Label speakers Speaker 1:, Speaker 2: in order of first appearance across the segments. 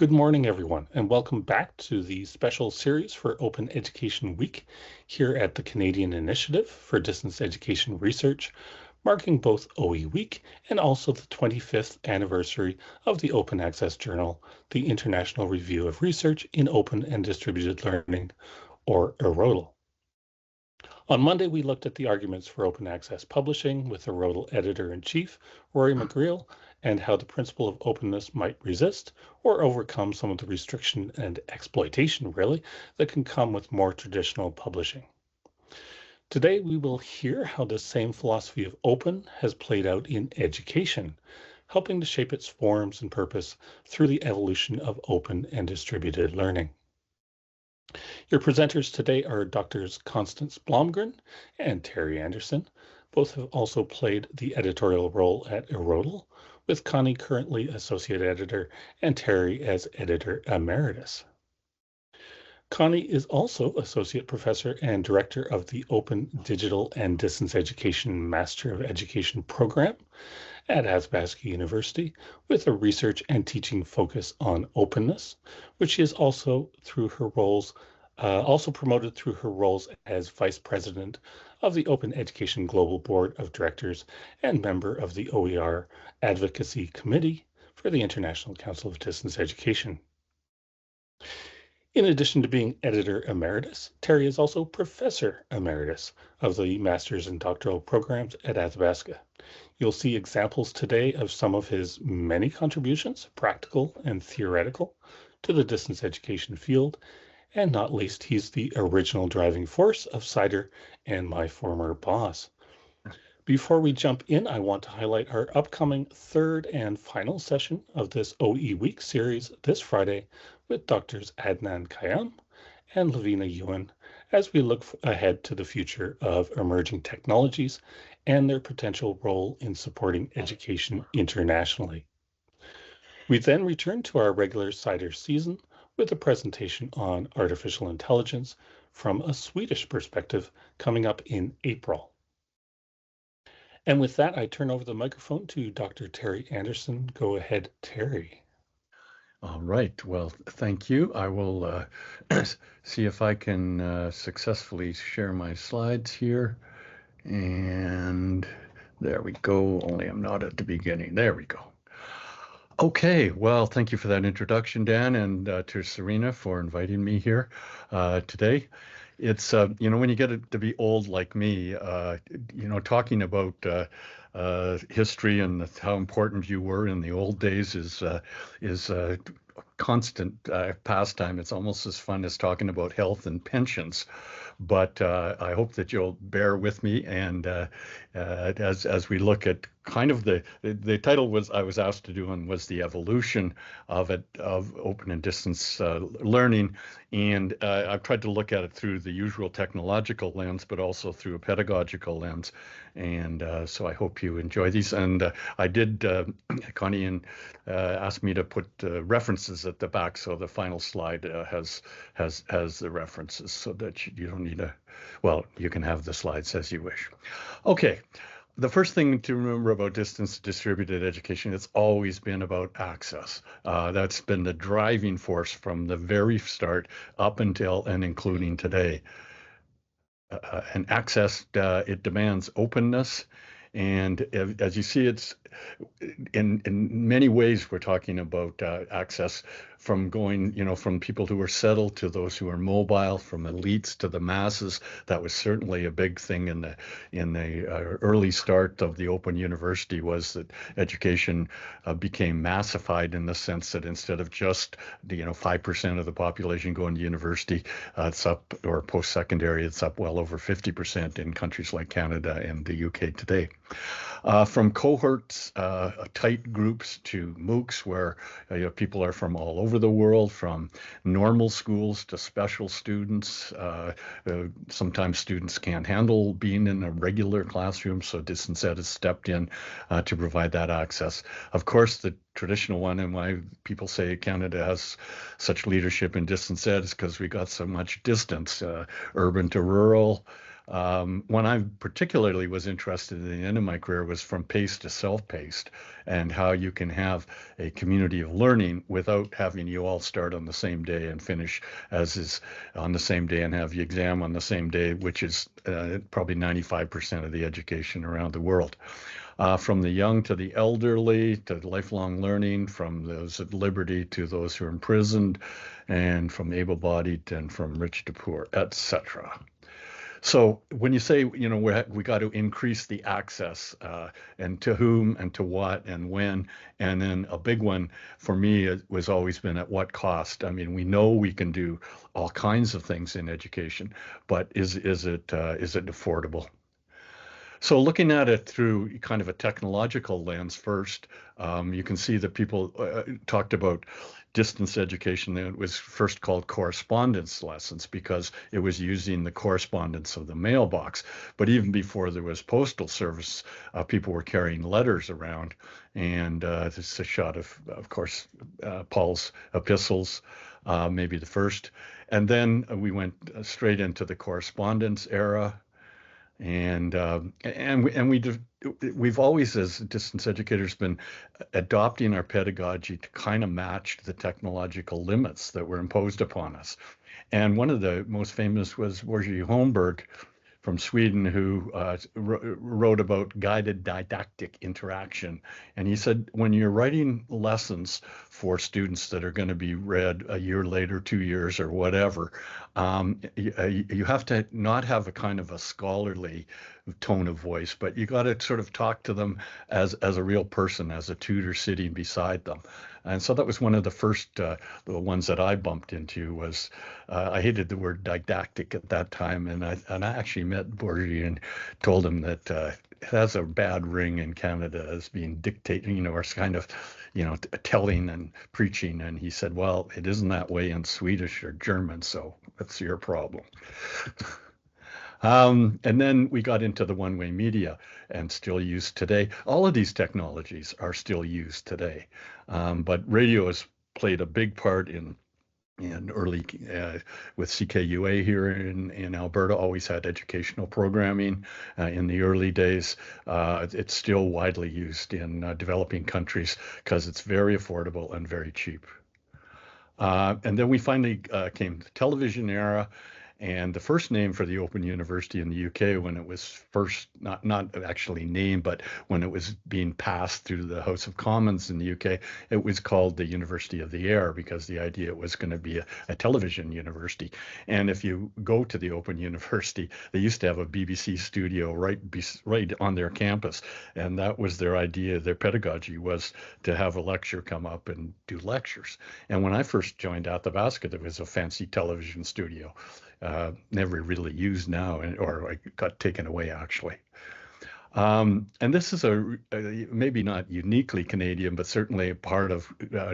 Speaker 1: Good morning, everyone, and welcome back to the special series for Open Education Week here at the Canadian Initiative for Distance Education Research, marking both OE Week and also the 25th anniversary of the Open Access Journal, the International Review of Research in Open and Distributed Learning, or IRODL. On Monday, we looked at the arguments for open access publishing with IRODL Editor-in-Chief, Rory McGreal, and how the principle of openness might resist or overcome some of the restriction and exploitation, really, that can come with more traditional publishing. Today, we will hear how this same philosophy of open has played out in education, helping to shape its forms and purpose through the evolution of open and distributed learning. Your presenters today are Drs. Constance Blomgren and Terry Anderson. Both have also played the editorial role at IRODL, with Connie currently Associate Editor and Terry as Editor Emeritus. Connie is also Associate Professor and Director of the Open Digital and Distance Education Master of Education program at Athabasca University, with a research and teaching focus on openness, which she is also promoted through her roles as Vice President of the Open Education Global Board of Directors and member of the OER Advocacy Committee for the International Council of Distance Education. In addition to being Editor Emeritus, Terry is also Professor Emeritus of the Master's and Doctoral programs at Athabasca. You'll see examples today of some of his many contributions, practical and theoretical, to the distance education field, and not least, he's the original driving force of CIDER and my former boss. Before we jump in, I want to highlight our upcoming third and final session of this OE Week series this Friday with Drs. Adnan Khayyam and Lavina Ewan as we look ahead to the future of emerging technologies and their potential role in supporting education internationally. We then return to our regular CIDER season with a presentation on artificial intelligence from a Swedish perspective coming up in April. And with that, I turn over the microphone to Dr. Terry Anderson. Go ahead, Terry.
Speaker 2: All right. Well, thank you. I will see if I can successfully share my slides here. And there we go. Only I'm not at the beginning. There we go. Okay. Well, thank you for that introduction, Dan, and to Serena for inviting me here today. It's, when you get to be old like me, talking about history and how important you were in the old days is constant pastime. It's almost as fun as talking about health and pensions. But I hope that you'll bear with me, and as we look at kind of the title I was asked to do and was the evolution of open and distance learning, and I've tried to look at it through the usual technological lens, but also through a pedagogical lens, and so I hope you enjoy these. And I did, Connie asked me to put references at the back, so the final slide has the references, so that you don't need you can have the slides as you wish. Okay. The first thing to remember about distance distributed education, it's always been about access. That's been the driving force from the very start up until and including today. And access, it demands openness. And as you see, it's in many ways, we're talking about access from going, from people who are settled to those who are mobile, from elites to the masses. That was certainly a big thing in the early start of the Open University, was that education became massified in the sense that instead of just 5% of the population going to university, it's up, or post-secondary, it's up well over 50% in countries like Canada and the UK today. From cohorts, tight groups, to MOOCs, where people are from all over the world, from normal schools to special students. Sometimes students can't handle being in a regular classroom, so Distance Ed has stepped in to provide that access. Of course, the traditional one, and why people say Canada has such leadership in Distance Ed, is because we got so much distance, urban to rural, One I particularly was interested in at the end of my career was from paced to self-paced, and how you can have a community of learning without having you all start on the same day and finish as is on the same day and have the exam on the same day, which is probably 95% of the education around the world. From the young to the elderly, to lifelong learning, from those at liberty to those who are imprisoned, and from able-bodied and from rich to poor, etc. So when you say, we got to increase the access, and to whom and to what and when, and then a big one for me was always been at what cost. I mean, we know we can do all kinds of things in education, but is it affordable? So looking at it through kind of a technological lens first, you can see that people talked about distance education. It was first called correspondence lessons because it was using the correspondence of the mailbox. But even before there was postal service, people were carrying letters around. And this is a shot of course, Paul's epistles, maybe the first. And then we went straight into the correspondence era, we've always, as distance educators, been adopting our pedagogy to kind of match the technological limits that were imposed upon us. And one of the most famous was Borge Holmberg from Sweden, who wrote about guided didactic interaction. And he said, when you're writing lessons for students that are going to be read a year later, 2 years, or whatever, you have to not have a kind of a scholarly tone of voice, but you got to sort of talk to them as a real person, as a tutor sitting beside them. And so that was one of the first the ones that I bumped into was I hated the word didactic at that time, and I actually met Borgie and told him that it has a bad ring in Canada as being dictating, or kind of, telling and preaching. And he said, well, it isn't that way in Swedish or German, so that's your problem. And then we got into the one-way media, and still used today. All of these technologies are still used today, but radio has played a big part in early with CKUA here in Alberta. Always had educational programming in the early days. It's still widely used in developing countries because it's very affordable and very cheap. And then we finally came to the television era. And the first name for the Open University in the UK, when it was first, not actually named, but when it was being passed through the House of Commons in the UK, it was called the University of the Air, because the idea was going to be a television university. And if you go to the Open University, they used to have a BBC studio right on their campus. And that was their idea. Their pedagogy was to have a lecturer come up and do lectures. And when I first joined Athabasca, there was a fancy television studio. Never really used now, or I got taken away actually. And this is maybe not uniquely Canadian, but certainly a part of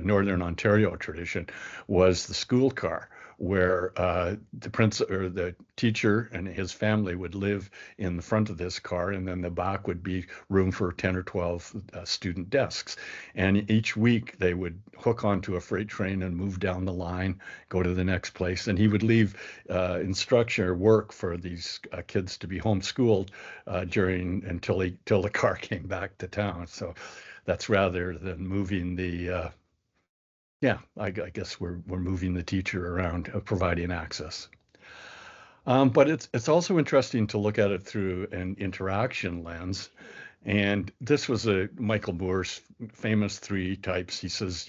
Speaker 2: Northern Ontario tradition, was the school car, where the teacher and his family would live in the front of this car, and then the back would be room for 10 or 12 student desks. And each week they would hook onto a freight train and move down the line, go to the next place, and he would leave instruction or work for these kids to be homeschooled until the car came back to town. So that's rather than moving the I guess we're moving the teacher around, providing access. But it's also interesting to look at it through an interaction lens. And this was Michael Moore's famous 3 types. He says,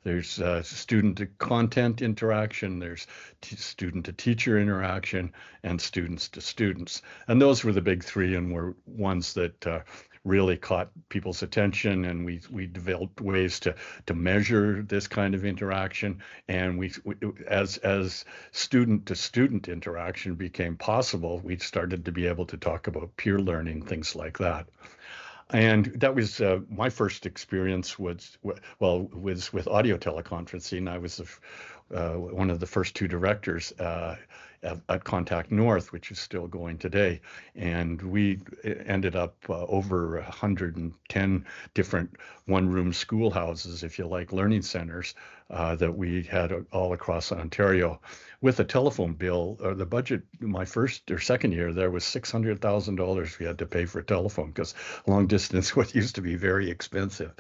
Speaker 2: there's student to content interaction, there's student to teacher interaction, and students to students. And those were the big 3, and were ones that really caught people's attention, and we developed ways to measure this kind of interaction. And as student to student interaction became possible, we started to be able to talk about peer learning, things like that. And that was my first experience with audio teleconferencing. I was one of the first two directors at Contact North, which is still going today. And we ended up over 110 different one-room schoolhouses, if you like, learning centers that we had all across Ontario. With a telephone bill, the budget, my first or second year there was $600,000 we had to pay for telephone because long distance what used to be very expensive.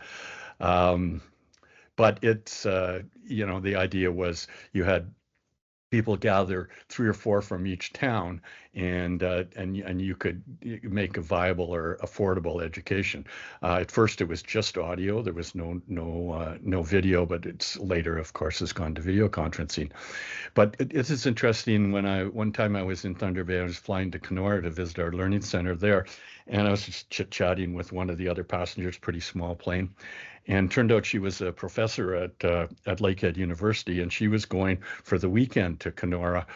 Speaker 2: But it's, the idea was you had people gather 3 or 4 from each town, and you could make a viable or affordable education. At first, it was just audio. There was no video, but it's later, of course, has gone to video conferencing. But it is interesting. One time I was in Thunder Bay, I was flying to Kenora to visit our learning center there, and I was just chit-chatting with one of the other passengers, pretty small plane. And turned out she was a professor at Lakehead University, and she was going for the weekend to Kenora.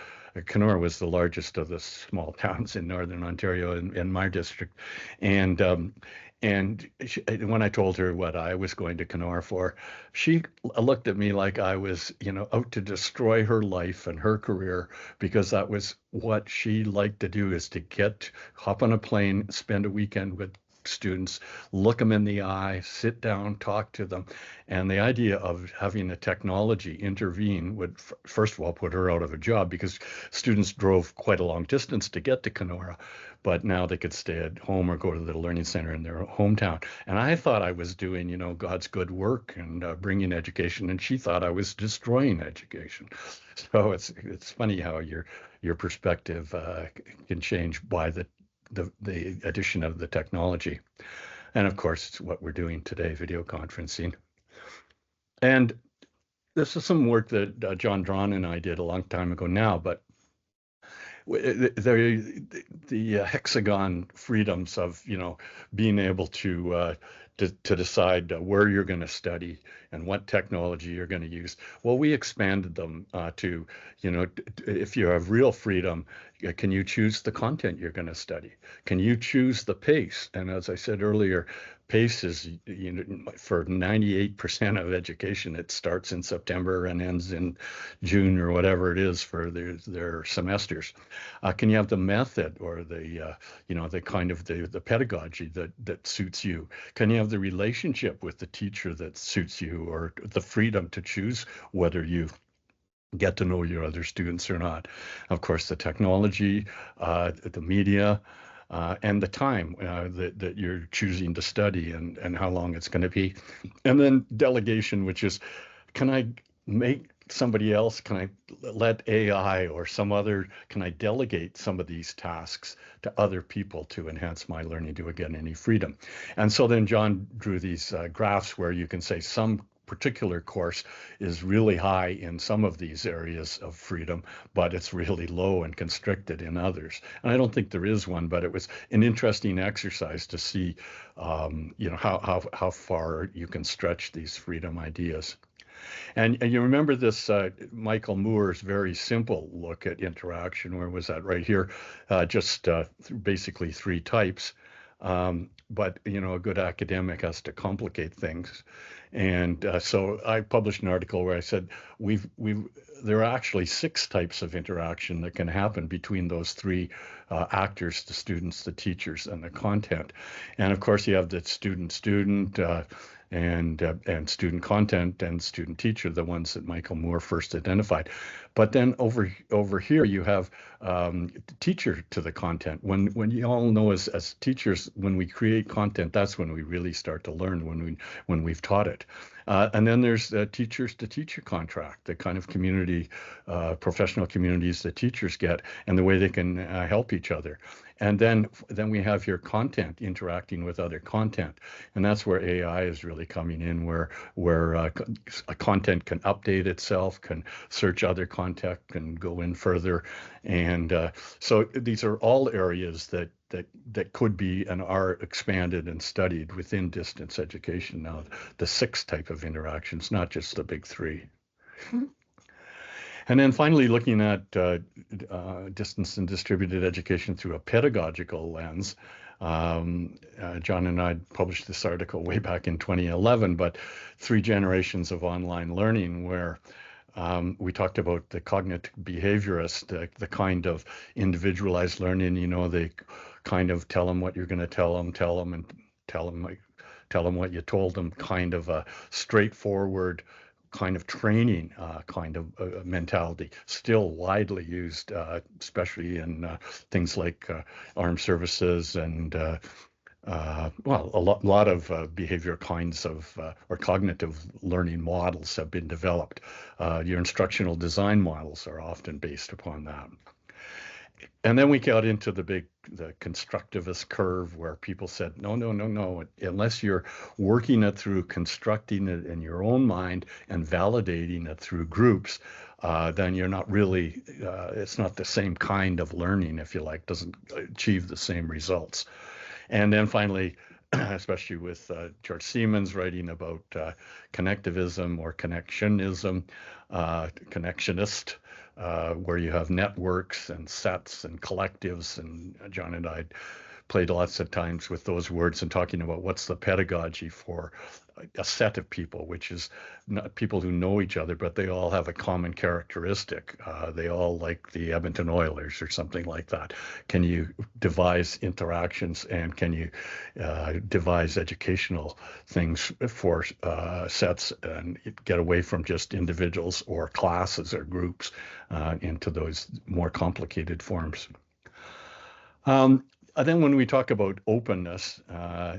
Speaker 2: Kenora was the largest of the small towns in Northern Ontario in my district. And when I told her what I was going to Kenora for, she looked at me like I was, out to destroy her life and her career, because that was what she liked to do, is to hop on a plane, spend a weekend with students, look them in the eye, sit down, talk to them. And the idea of having a technology intervene would, first of all, put her out of a job, because students drove quite a long distance to get to Kenora, but now they could stay at home or go to the learning center in their hometown. And I thought I was doing, God's good work and bringing education, and she thought I was destroying education. So it's funny how your perspective can change by the addition of the technology. And of course, it's what we're doing today, video conferencing. And this is some work that John Drawn and I did a long time ago now, but the hexagon freedoms of, being able to decide where you're going to study and what technology you're going to use. Well, we expanded them to, if you have real freedom, can you choose the content you're going to study? Can you choose the pace? And as I said earlier, pace is, for 98% of education, it starts in September and ends in June or whatever it is for their semesters. Can you have the method or the kind of the pedagogy that suits you? Can you have the relationship with the teacher that suits you, or the freedom to choose whether you get to know your other students or not? Of course, the technology, the media, and the time that you're choosing to study, and how long it's going to be. And then delegation, which is, can I make somebody else, can I let AI or can I delegate some of these tasks to other people to enhance my learning, to get any freedom? And so then John drew these graphs where you can say some particular course is really high in some of these areas of freedom, but it's really low and constricted in others. And I don't think there is one, but it was an interesting exercise to see, how far you can stretch these freedom ideas. And you remember this Michael Moore's very simple look at interaction. Where was that? Right here, just basically 3 types. But a good academic has to complicate things. And so I published an article where I said there are actually 6 types of interaction that can happen between those 3 actors: the students, the teachers, and the content. And of course, you have the student-student, and student content and student teacher, the ones that Michael Moore first identified. But then over here you have teacher to the content. When you all know, as teachers, when we create content, that's when we really start to learn, when we've taught it. And then there's teachers to teacher contract, the kind of community, professional communities that teachers get, and the way they can help each other. And then we have your content interacting with other content, and that's where AI is really coming in, where a content can update itself, can search other content, can go in further, and so these are all areas that could be and are expanded and studied within distance education now. The 6th type of interactions, not just the big 3. And then finally, looking at distance and distributed education through a pedagogical lens. John and I published this article way back in 2011, but 3 generations of online learning, where We talked about the cognitive behaviorist, the kind of individualized learning. They kind of tell them what you're going to tell them, and tell them like, tell them what you told them. Kind of a straightforward kind of training kind of mentality, still widely used, especially in things like armed services and well, a lot of behavior kinds of or cognitive learning models have been developed. Your instructional design models are often based upon that. And then we got into the constructivist curve where people said, no, no, no, no, unless you're working it through constructing it in your own mind and validating it through groups, then you're not really, it's not the same kind of learning, if you like, doesn't achieve the same results. And then finally, especially with George Siemens writing about connectivism or connectionism, connectionist, where you have networks and sets and collectives. And John and I played lots of times with those words and talking about what's the pedagogy for a set of people, which is not people who know each other, but they all have a common characteristic. They all like the Edmonton Oilers or something like that. Can you devise interactions, and can you devise educational things for sets and get away from just individuals or classes or groups into those more complicated forms? And then when we talk about openness,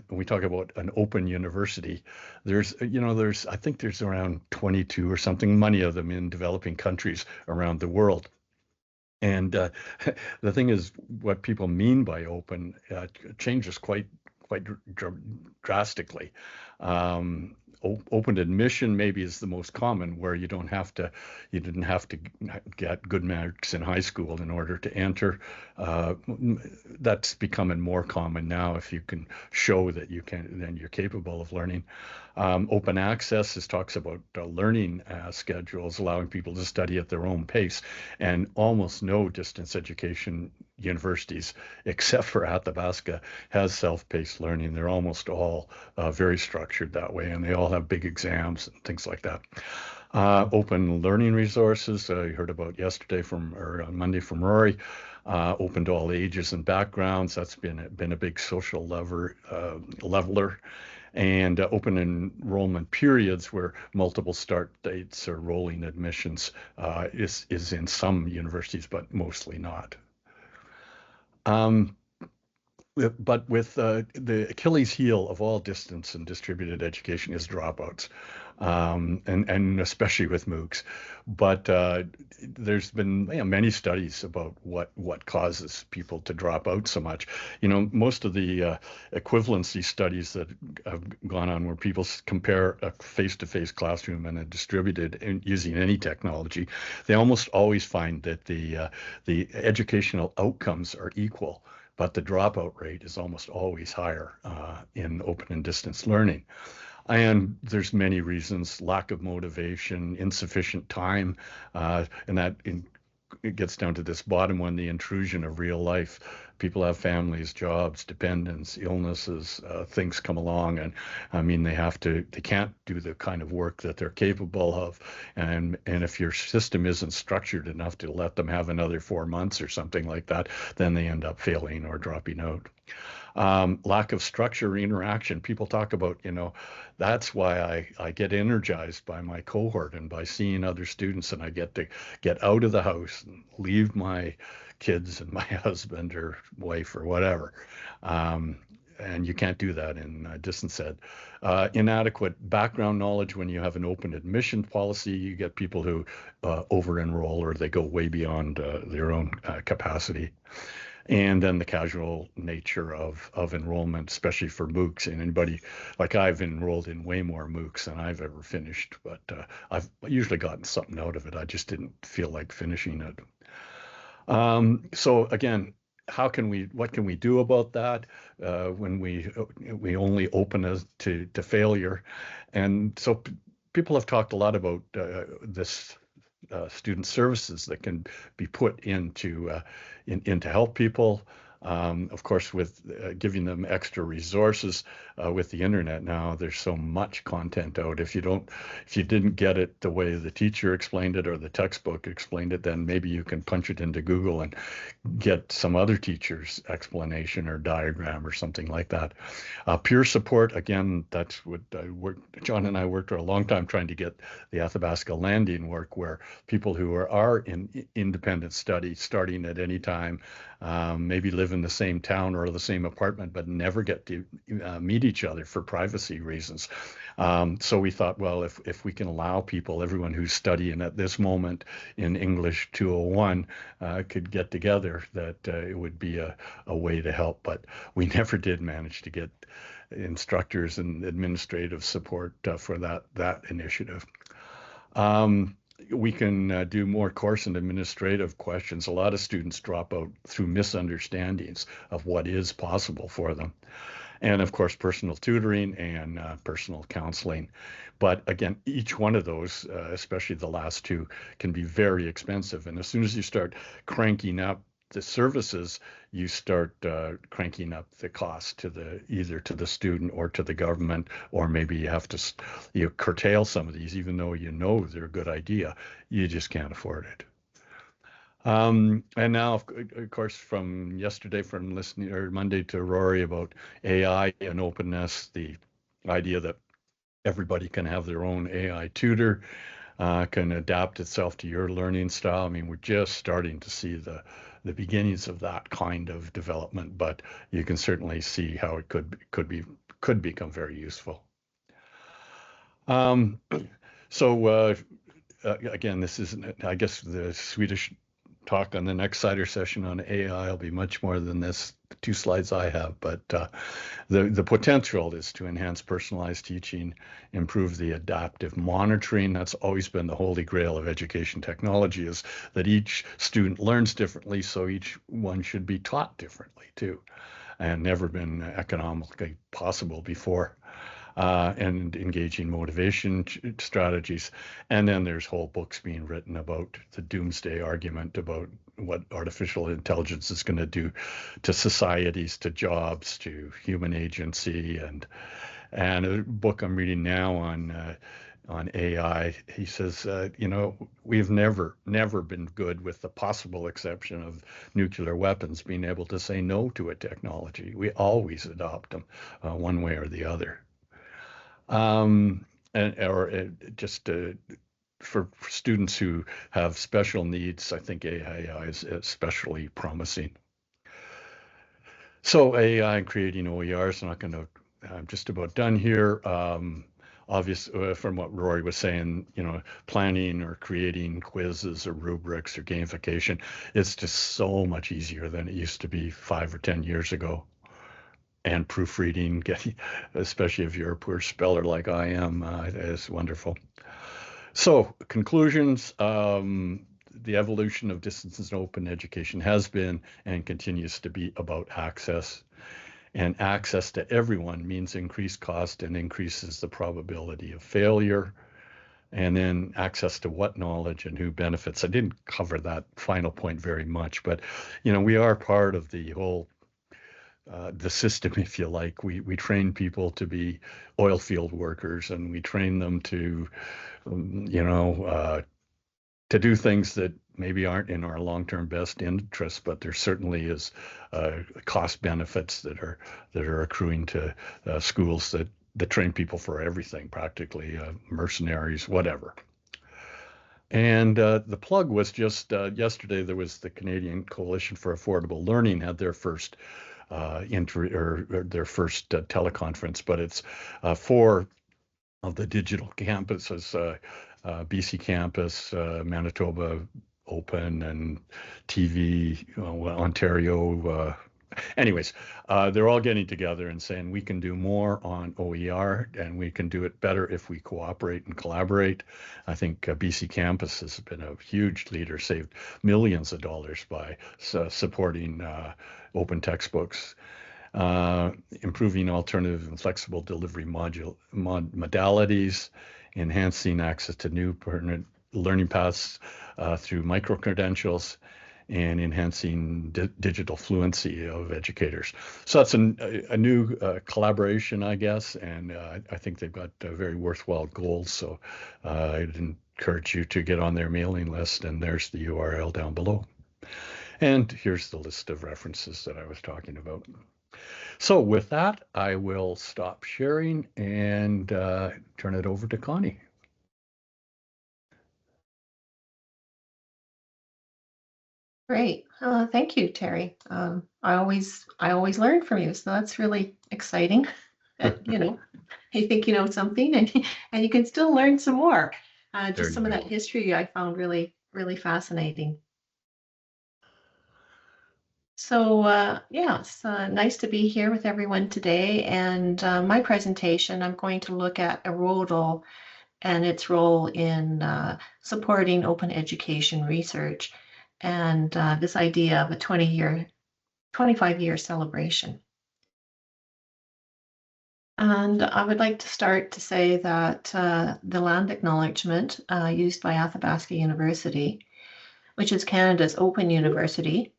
Speaker 2: we talk about an open university. I think there's around 22 or something, many of them in developing countries around the world. And the thing is, what people mean by open changes quite drastically. Open admission maybe is the most common, where you didn't have to get good marks in high school in order to enter. That's becoming more common now. If you can show that you can, then you're capable of learning. Open access talks about learning schedules, allowing people to study at their own pace, and almost no distance education universities, except for Athabasca, has self-paced learning. They're almost all very structured that way, and they all have big exams and things like that. Open learning resources, you heard about yesterday or on Monday from Rory. Open to all ages and backgrounds. That's been a big social leveler. And open enrollment periods where multiple start dates or rolling admissions is in some universities, but mostly not. But with the Achilles heel of all distance and distributed education is dropouts, and especially with MOOCs. But there's been many studies about what causes people to drop out so much. Most of the equivalency studies that have gone on where people compare a face-to-face classroom and a distributed using any technology, they almost always find that the educational outcomes are equal, but the dropout rate is almost always higher in open and distance learning. And there's many reasons: lack of motivation, insufficient time, and it gets down to this bottom one, the intrusion of real life. People have families, jobs, dependents, illnesses, things come along, and I mean they can't do the kind of work that they're capable of, and if your system isn't structured enough to let them have another 4 months or something like that, then they end up failing or dropping out. Lack of structure, interaction. People talk about, that's why I get energized by my cohort and by seeing other students, and I get to get out of the house and leave my kids and my husband or wife or whatever. And you can't do that in distance ed. Inadequate background knowledge. When you have an open admission policy, you get people who over-enroll, or they go way beyond their own capacity. And then the casual nature of enrollment, especially for MOOCs. And anybody, like, I've enrolled in way more MOOCs than I've ever finished, but I've usually gotten something out of it. I just didn't feel like finishing it. So again, what can we do about that when we only open us to failure? And so people have talked a lot about this student services that can be put into help people. Of course, with giving them extra resources with the internet now, there's so much content out. If you didn't get it the way the teacher explained it or the textbook explained it, then maybe you can punch it into Google and get some other teacher's explanation or diagram or something like that. Peer support, again, that's what John and I worked for a long time trying to get the Athabasca landing work, where people who are in independent study, starting at any time, maybe live in the same town or the same apartment, but never get to meet each other for privacy reasons. So we thought, well, if we can allow people, everyone who's studying at this moment in English 201 could get together, that it would be a way to help. But we never did manage to get instructors and administrative support for that initiative. We can do more course and administrative questions. A lot of students drop out through misunderstandings of what is possible for them. And of course, personal tutoring and personal counseling. But again, each one of those, especially the last two, can be very expensive. And as soon as you start cranking up the services, you start cranking up the cost to either to the student or to the government, or maybe you have to curtail some of these, even though you know they're a good idea. You just can't afford it. And now, of course, from yesterday, from listening, or Monday, to Rory about AI and openness, the idea that everybody can have their own AI tutor, can adapt itself to your learning style. I mean, we're just starting to see the beginnings of that kind of development, but you can certainly see how it could become very useful. So again, this isn't, I guess the Swedish talk on the next CIDER session on AI will be much more than this 2 slides I have, but the potential is to enhance personalized teaching, improve the adaptive monitoring. That's always been the holy grail of education technology, is that each student learns differently, so each one should be taught differently too, and never been economically possible before. And engaging motivation strategies. And then there's whole books being written about the doomsday argument about what artificial intelligence is going to do to societies, to jobs, to human agency. And a book I'm reading now on AI, he says, we've never been good, with the possible exception of nuclear weapons, being able to say no to a technology. We always adopt them one way or the other. Just for students who have special needs, I think AI is especially promising. So AI and creating OERs, I'm just about done here. Obvious from what Rory was saying, planning or creating quizzes or rubrics or gamification, it's just so much easier than it used to be 5 or 10 years ago. And proofreading, especially if you're a poor speller like I am, is wonderful. So conclusions, the evolution of distance and open education has been and continues to be about access. And access to everyone means increased cost and increases the probability of failure. And then access to what knowledge and who benefits. I didn't cover that final point very much, but we are part of the whole the system, if you like. We train people to be oil field workers, and we train them to, to do things that maybe aren't in our long-term best interest, but there certainly is cost benefits that are accruing to schools that train people for everything, practically, mercenaries, whatever. And the plug was just yesterday, there was the Canadian Coalition for Affordable Learning had their first their first teleconference, but it's 4 of the digital campuses, BC campus, Manitoba Open, and TV, Ontario. Anyways, they're all getting together and saying we can do more on OER, and we can do it better if we cooperate and collaborate. I think BC Campus has been a huge leader, saved millions of dollars by supporting open textbooks, improving alternative and flexible delivery modalities, enhancing access to new permanent learning paths through micro-credentials, and enhancing digital fluency of educators. So that's a new collaboration, I guess, and I think they've got very worthwhile goals. So I'd encourage you to get on their mailing list, and there's the URL down below. And here's the list of references that I was talking about. So with that, I will stop sharing and turn it over to Connie.
Speaker 3: Great. Thank you, Terry. I always learn from you, so that's really exciting. You think you know something, and you can still learn some more. Just some of that history I found really, really fascinating. So yeah, it's nice to be here with everyone today. And my presentation, I'm going to look at Erodal and its role in supporting open education research, and this idea of a 25-year celebration. And I would like to start to say that the land acknowledgement used by Athabasca University, which is Canada's open university,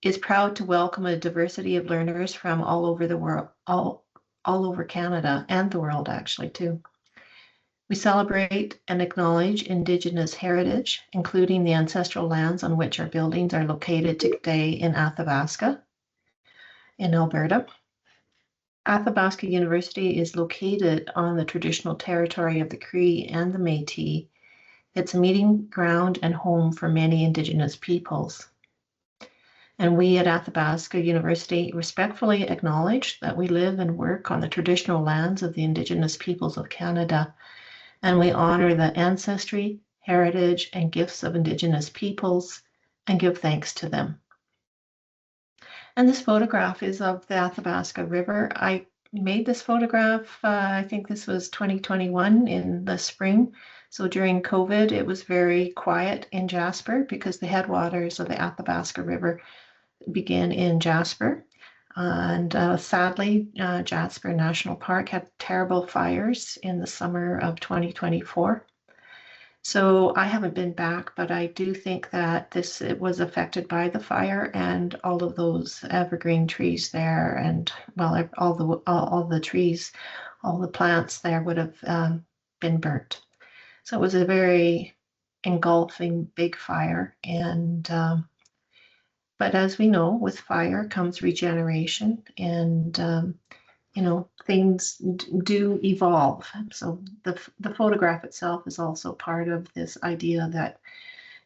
Speaker 3: is proud to welcome a diversity of learners from all over the world, all over Canada and the world actually too. We celebrate and acknowledge Indigenous heritage, including the ancestral lands on which our buildings are located today in Athabasca, in Alberta. Athabasca University is located on the traditional territory of the Cree and the Métis. It's a meeting ground and home for many Indigenous peoples. And we at Athabasca University respectfully acknowledge that we live and work on the traditional lands of the Indigenous peoples of Canada, and we honor the ancestry, heritage, and gifts of Indigenous peoples and give thanks to them. And this photograph is of the Athabasca River. I made this photograph, I think this was 2021 in the spring. So during COVID, it was very quiet in Jasper because the headwaters of the Athabasca River begin in Jasper. And sadly, Jasper National Park had terrible fires in the summer of 2024. So I haven't been back, but I do think that it was affected by the fire, and all of those evergreen trees there, and well, all the trees, all the plants there would have been burnt. So it was a very engulfing big fire, and but as we know, with fire comes regeneration, and things do evolve. So the photograph itself is also part of this idea that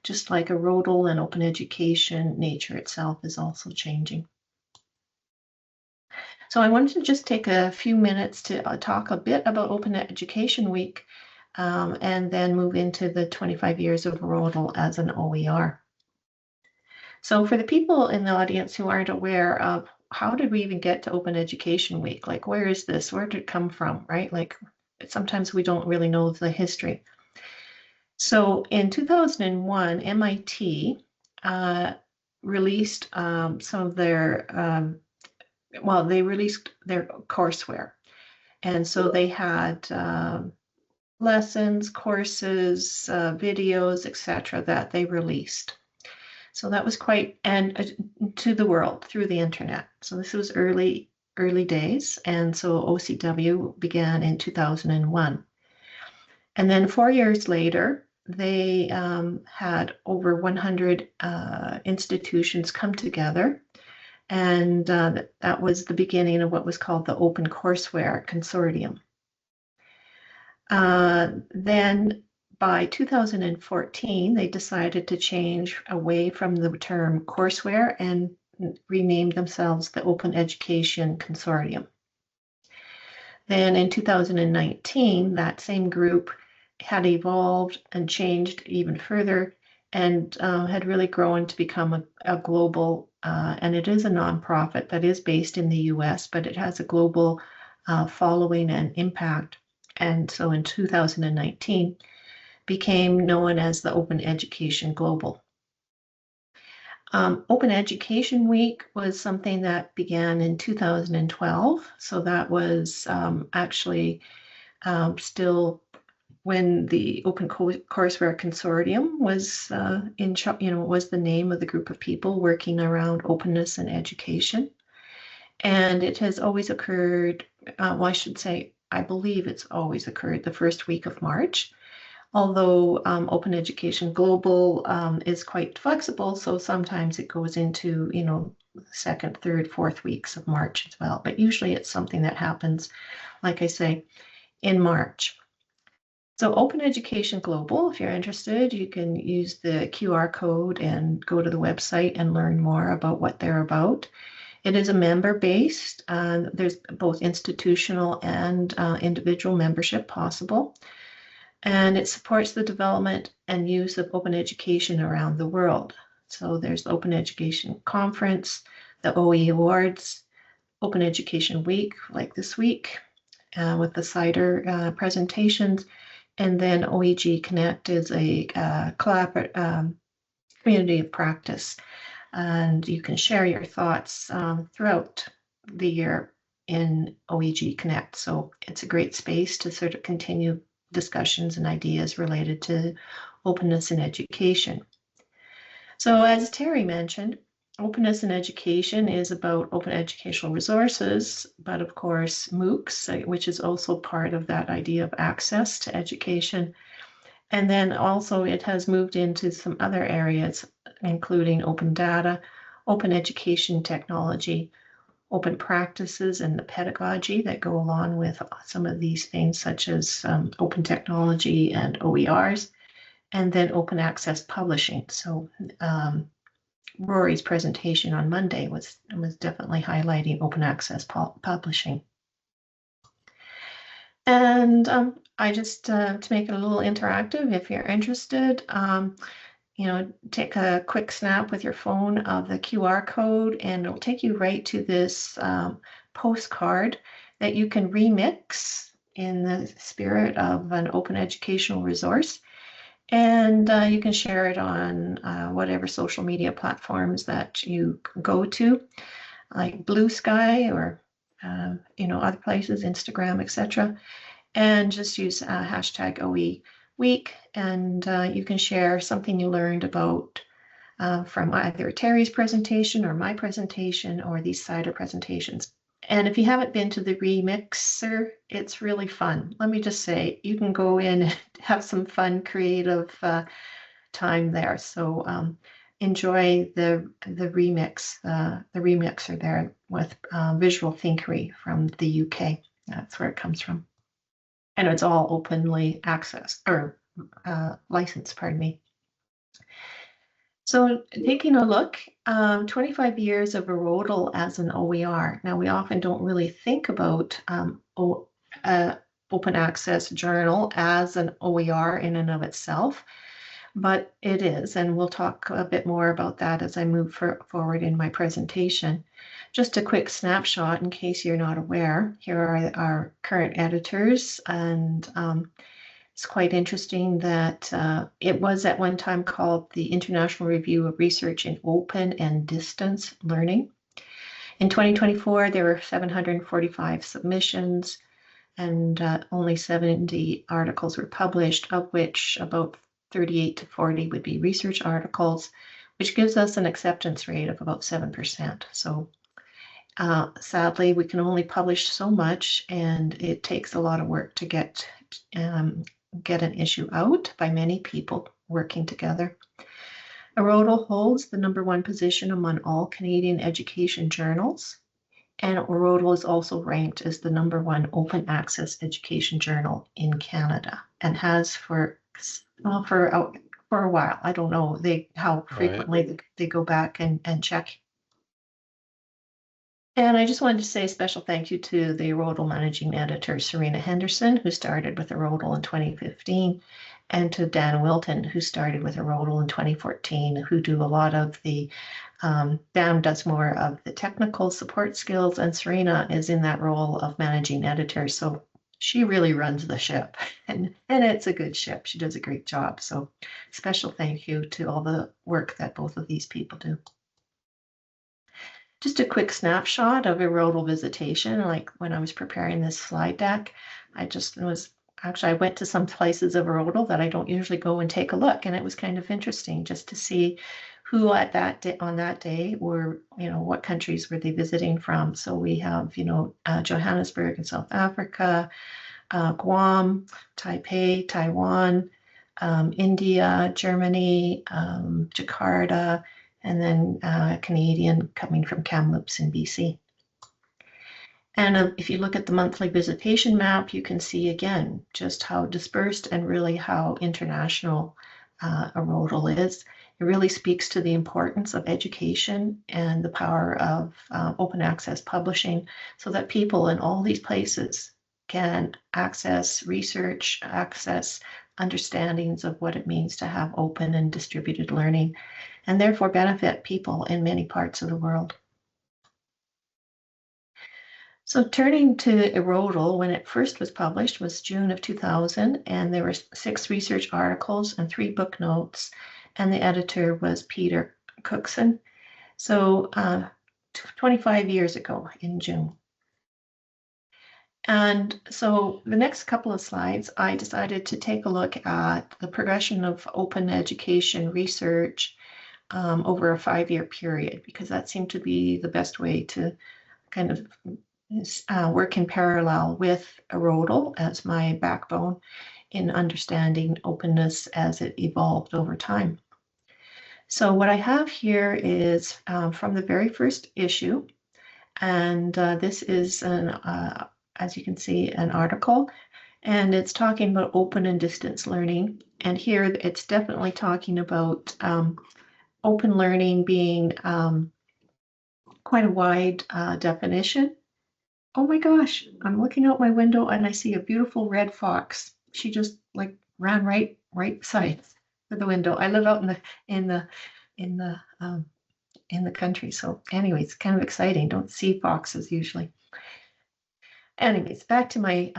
Speaker 3: just like Erodal and open education, nature itself is also changing. So I wanted to just take a few minutes to talk a bit about Open Education Week, and then move into the 25 years of Erodal as an OER. So for the people in the audience who aren't aware of how did we even get to Open Education Week? Like, where is this? Where did it come from, right? Like, sometimes we don't really know the history. So in 2001, MIT released some of their, they released their courseware. And so they had lessons, courses, videos, etc. that they released. So that was to the world through the internet. So this was early days. And so OCW began in 2001. And then 4 years later, they had over 100 institutions come together. And that was the beginning of what was called the Open Courseware Consortium. Then by 2014, they decided to change away from the term courseware and renamed themselves the Open Education Consortium. Then in 2019, that same group had evolved and changed even further and had really grown to become a global, and it is a nonprofit that is based in the US, but it has a global following and impact. And so in 2019, became known as the Open Education Global. Open Education Week was something that began in 2012. So that was actually still when the Open Courseware Consortium was was the name of the group of people working around openness and education. And it has always occurred, well, I should say, I believe it's always occurred the first week of March. Although Open Education Global is quite flexible, so sometimes it goes into, second, third, fourth weeks of March as well. But usually it's something that happens, like I say, in March. So Open Education Global, if you're interested, you can use the QR code and go to the website and learn more about what they're about. It is a member-based. There's both institutional and individual membership possible. And it supports the development and use of open education around the world. So there's the Open Education Conference, the OE Awards, Open Education Week, like this week, with the CIDER presentations. And then OEG Connect is a collaborative community of practice. And you can share your thoughts throughout the year in OEG Connect. So it's a great space to sort of continue discussions and ideas related to openness in education. So as Terry mentioned, openness in education is about open educational resources, but of course MOOCs, which is also part of that idea of access to education. And then also it has moved into some other areas, including open data, open education technology, open practices, and the pedagogy that go along with some of these things, such as open technology and OERs, and then open access publishing. So Rory's presentation on Monday was definitely highlighting open access publishing. And I just, to make it a little interactive, if you're interested, take a quick snap with your phone of the QR code and it'll take you right to this postcard that you can remix in the spirit of an open educational resource. And you can share it on whatever social media platforms that you go to, like Blue Sky or other places, Instagram, etc. And just use hashtag OE Week, and you can share something you learned about from either Terry's presentation or my presentation or these CIDER presentations. And if you haven't been to the Remixer, it's really fun. Let me just say, you can go in and have some fun, creative time there. So enjoy the remixer there with Visual Thinkery from the UK. That's where it comes from. And it's all openly accessed or licensed, pardon me. So taking a look, 25 years of Erodal as an OER. Now, we often don't really think about open access journal as an OER in and of itself, but it is, and we'll talk a bit more about that as I move forward in my presentation. Just a quick snapshot in case you're not aware. Here are our current editors, and it's quite interesting that it was at one time called the International Review of Research in Open and Distance Learning. In 2024, there were 745 submissions, and only 70 articles were published, of which about 38 to 40 would be research articles, which gives us an acceptance rate of about 7%. So sadly, we can only publish so much, and it takes a lot of work to get an issue out by many people working together. Erodal holds the #1 position among all Canadian education journals, and Erodal is also ranked as the #1 open access education journal in Canada, and has for a while. I don't know how frequently they go back and check. And I just wanted to say a special thank you to the Erodal managing editor, Serena Henderson, who started with Erodal in 2015, and to Dan Wilton, who started with Erodal in 2014, who do a lot of the, Dan does more of the technical support skills, and Serena is in that role of managing editor. So she really runs the ship, and it's a good ship. She does a great job. So special thank you to all the work that both of these people do. Just a quick snapshot of Erodal visitation. Like when I was preparing this slide deck, I just was actually, I went to some places of Rodel that I don't usually go and take a look, and it was kind of interesting just to see who at that day, on that day were, what countries were they visiting from. So we have, Johannesburg in South Africa, Guam, Taipei, Taiwan, India, Germany, Jakarta, and then Canadian coming from Kamloops in BC. And if you look at the monthly visitation map, you can see again just how dispersed and really how international Rodel is. It really speaks to the importance of education and the power of open access publishing so that people in all these places can access research, access understandings of what it means to have open and distributed learning, and therefore benefit people in many parts of the world. So turning to Rodel, when it first was published was June of 2000, and there were 6 research articles and 3 book notes, and the editor was Peter Cookson. So 25 years ago in June. And so the next couple of slides, I decided to take a look at the progression of open education research over a 5-year period, because that seemed to be the best way to kind of work in parallel with Rodel as my backbone in understanding openness as it evolved over time. So what I have here is from the very first issue, and this is, as you can see, an article, and it's talking about open and distance learning. And here it's definitely talking about open learning being quite a wide definition. Oh my gosh, I'm looking out my window and I see a beautiful red fox. She just like ran right beside the window. I live out in the country, so anyways, it's kind of exciting. Don't see foxes usually. Anyways, back to my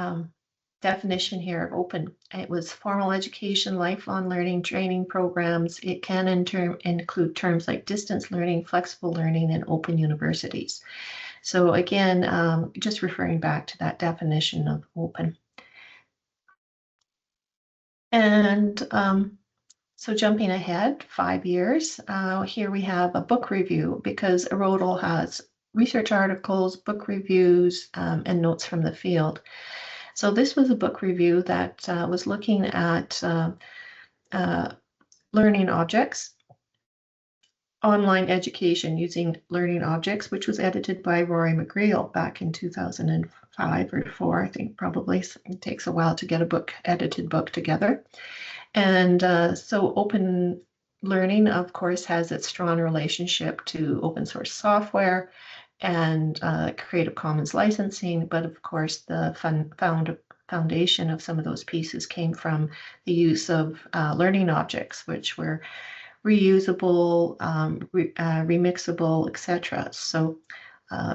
Speaker 3: definition here of open. It was formal education, lifelong learning, training programs. It can include terms like distance learning, flexible learning, and open universities. So again, just referring back to that definition of open. And so jumping ahead 5 years, here we have a book review, because Rodel has research articles, book reviews, and notes from the field. So this was a book review that was looking at learning objects, online education using learning objects, which was edited by Rory McGreal back in 2005 or 4, I think probably. It takes a while to get a edited book together. And so open learning, of course, has its strong relationship to open source software and Creative Commons licensing, but of course the foundation of some of those pieces came from the use of learning objects, which were reusable, remixable, etc. So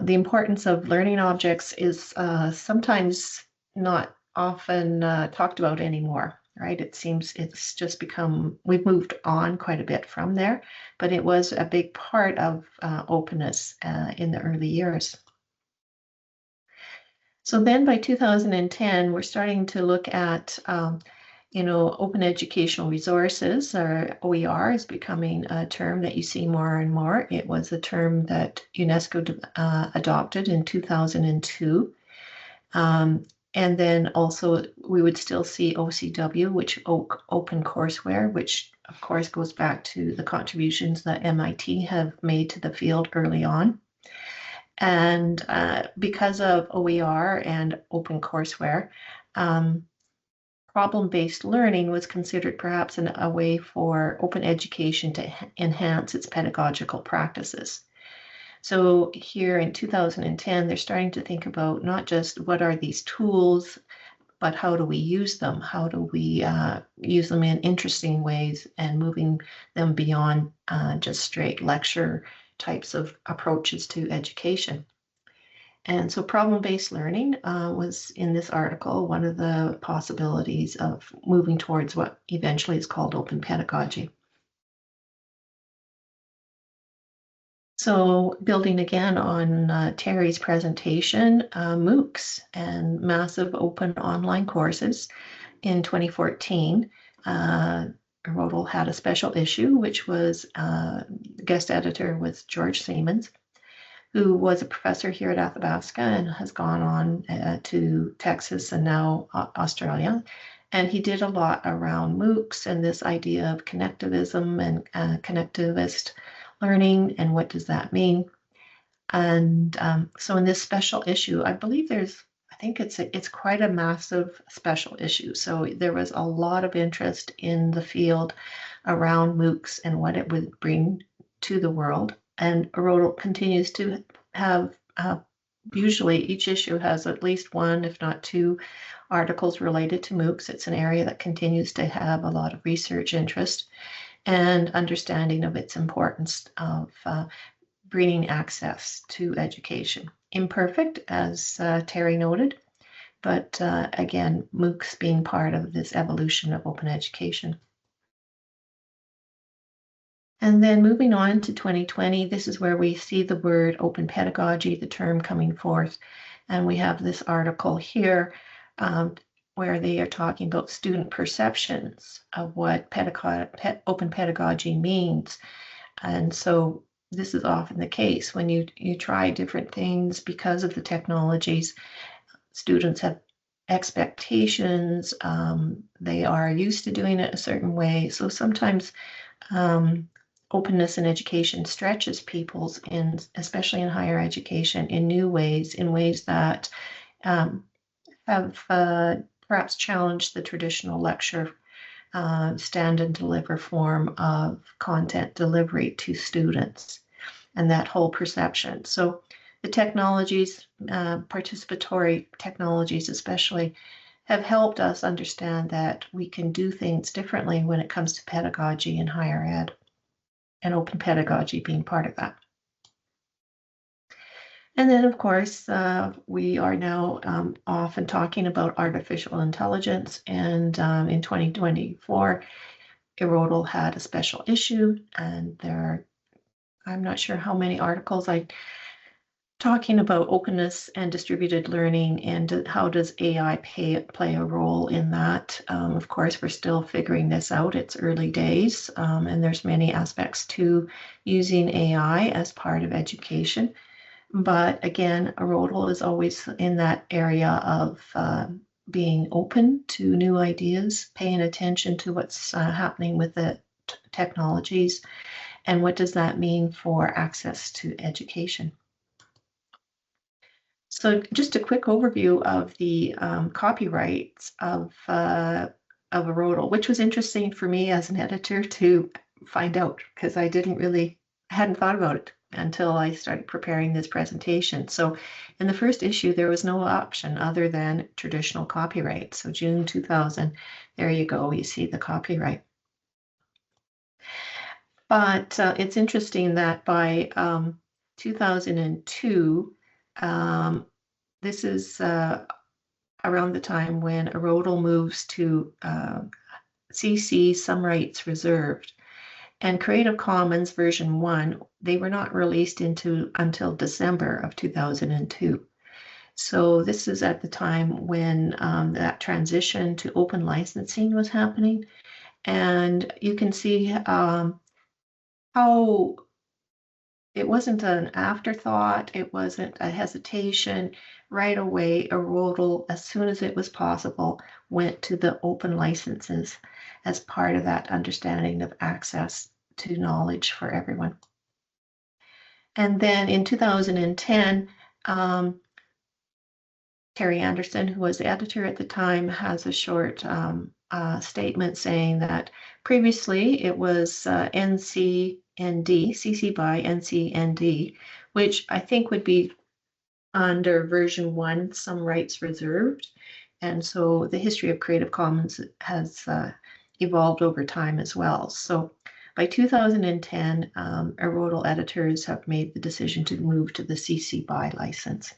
Speaker 3: the importance of learning objects is sometimes not often talked about anymore, right? It seems it's just become, we've moved on quite a bit from there, but it was a big part of openness in the early years. So then by 2010, we're starting to look at open educational resources, or OER, is becoming a term that you see more and more. It was a term that UNESCO adopted in 2002. And then also we would still see OCW, which open courseware, which of course goes back to the contributions that MIT have made to the field early on. And because of OER and open courseware, problem-based learning was considered perhaps a way for open education to enhance its pedagogical practices. So here in 2010, they're starting to think about not just what are these tools, but how do we use them? How do we use them in interesting ways and moving them beyond just straight lecture types of approaches to education? And so problem-based learning was in this article one of the possibilities of moving towards what eventually is called open pedagogy. So building again on Terry's presentation, MOOCs and massive open online courses in 2014, Rodel had a special issue, which was guest editor was George Siemens, who was a professor here at Athabasca and has gone on to Texas and now Australia. And he did a lot around MOOCs and this idea of connectivism and connectivist learning and what does that mean. And so in this special issue, I believe I think it's quite a massive special issue. So there was a lot of interest in the field around MOOCs and what it would bring to the world. And Rodel continues to have, usually each issue has at least one, if not two, articles related to MOOCs. It's an area that continues to have a lot of research interest and understanding of its importance of bringing access to education. Imperfect, as Terry noted, but again, MOOCs being part of this evolution of open education. And then moving on to 2020, this is where we see the word open pedagogy, the term coming forth. And we have this article here where they are talking about student perceptions of what open pedagogy means. And so this is often the case when you try different things because of the technologies. Students have expectations. They are used to doing it a certain way. So sometimes openness in education stretches people's, especially in higher education, in new ways, in ways that have perhaps challenged the traditional lecture stand and deliver form of content delivery to students and that whole perception. So the technologies, participatory technologies especially, have helped us understand that we can do things differently when it comes to pedagogy in higher ed, and open pedagogy being part of that. And then, of course, we are now often talking about artificial intelligence. And in 2024, Rodel had a special issue, and I'm not sure how many articles talking about openness and distributed learning and how does AI play a role in that. Of course, we're still figuring this out. It's early days, and there's many aspects to using AI as part of education. But again, Rodel is always in that area of being open to new ideas, paying attention to what's happening with the technologies, and what does that mean for access to education. So just a quick overview of the copyrights of Rodel, which was interesting for me as an editor to find out because I hadn't thought about it until I started preparing this presentation. So in the first issue, there was no option other than traditional copyright. So June 2000, there you go, you see the copyright. But it's interesting that by 2002, this is around the time when Rodel moves to CC, some rights reserved. And Creative Commons version 1, they were not released until December of 2002. So this is at the time when that transition to open licensing was happening. And you can see how it wasn't an afterthought, it wasn't a hesitation. Right away, Rodel, as soon as it was possible, went to the open licenses as part of that understanding of access to knowledge for everyone. And then in 2010, Terry Anderson, who was the editor at the time, has a short statement saying that previously it was NCND, CC by NCND, which I think would be under version 1, some rights reserved. And so the history of Creative Commons has evolved over time as well. So by 2010, Rodel editors have made the decision to move to the CC BY license.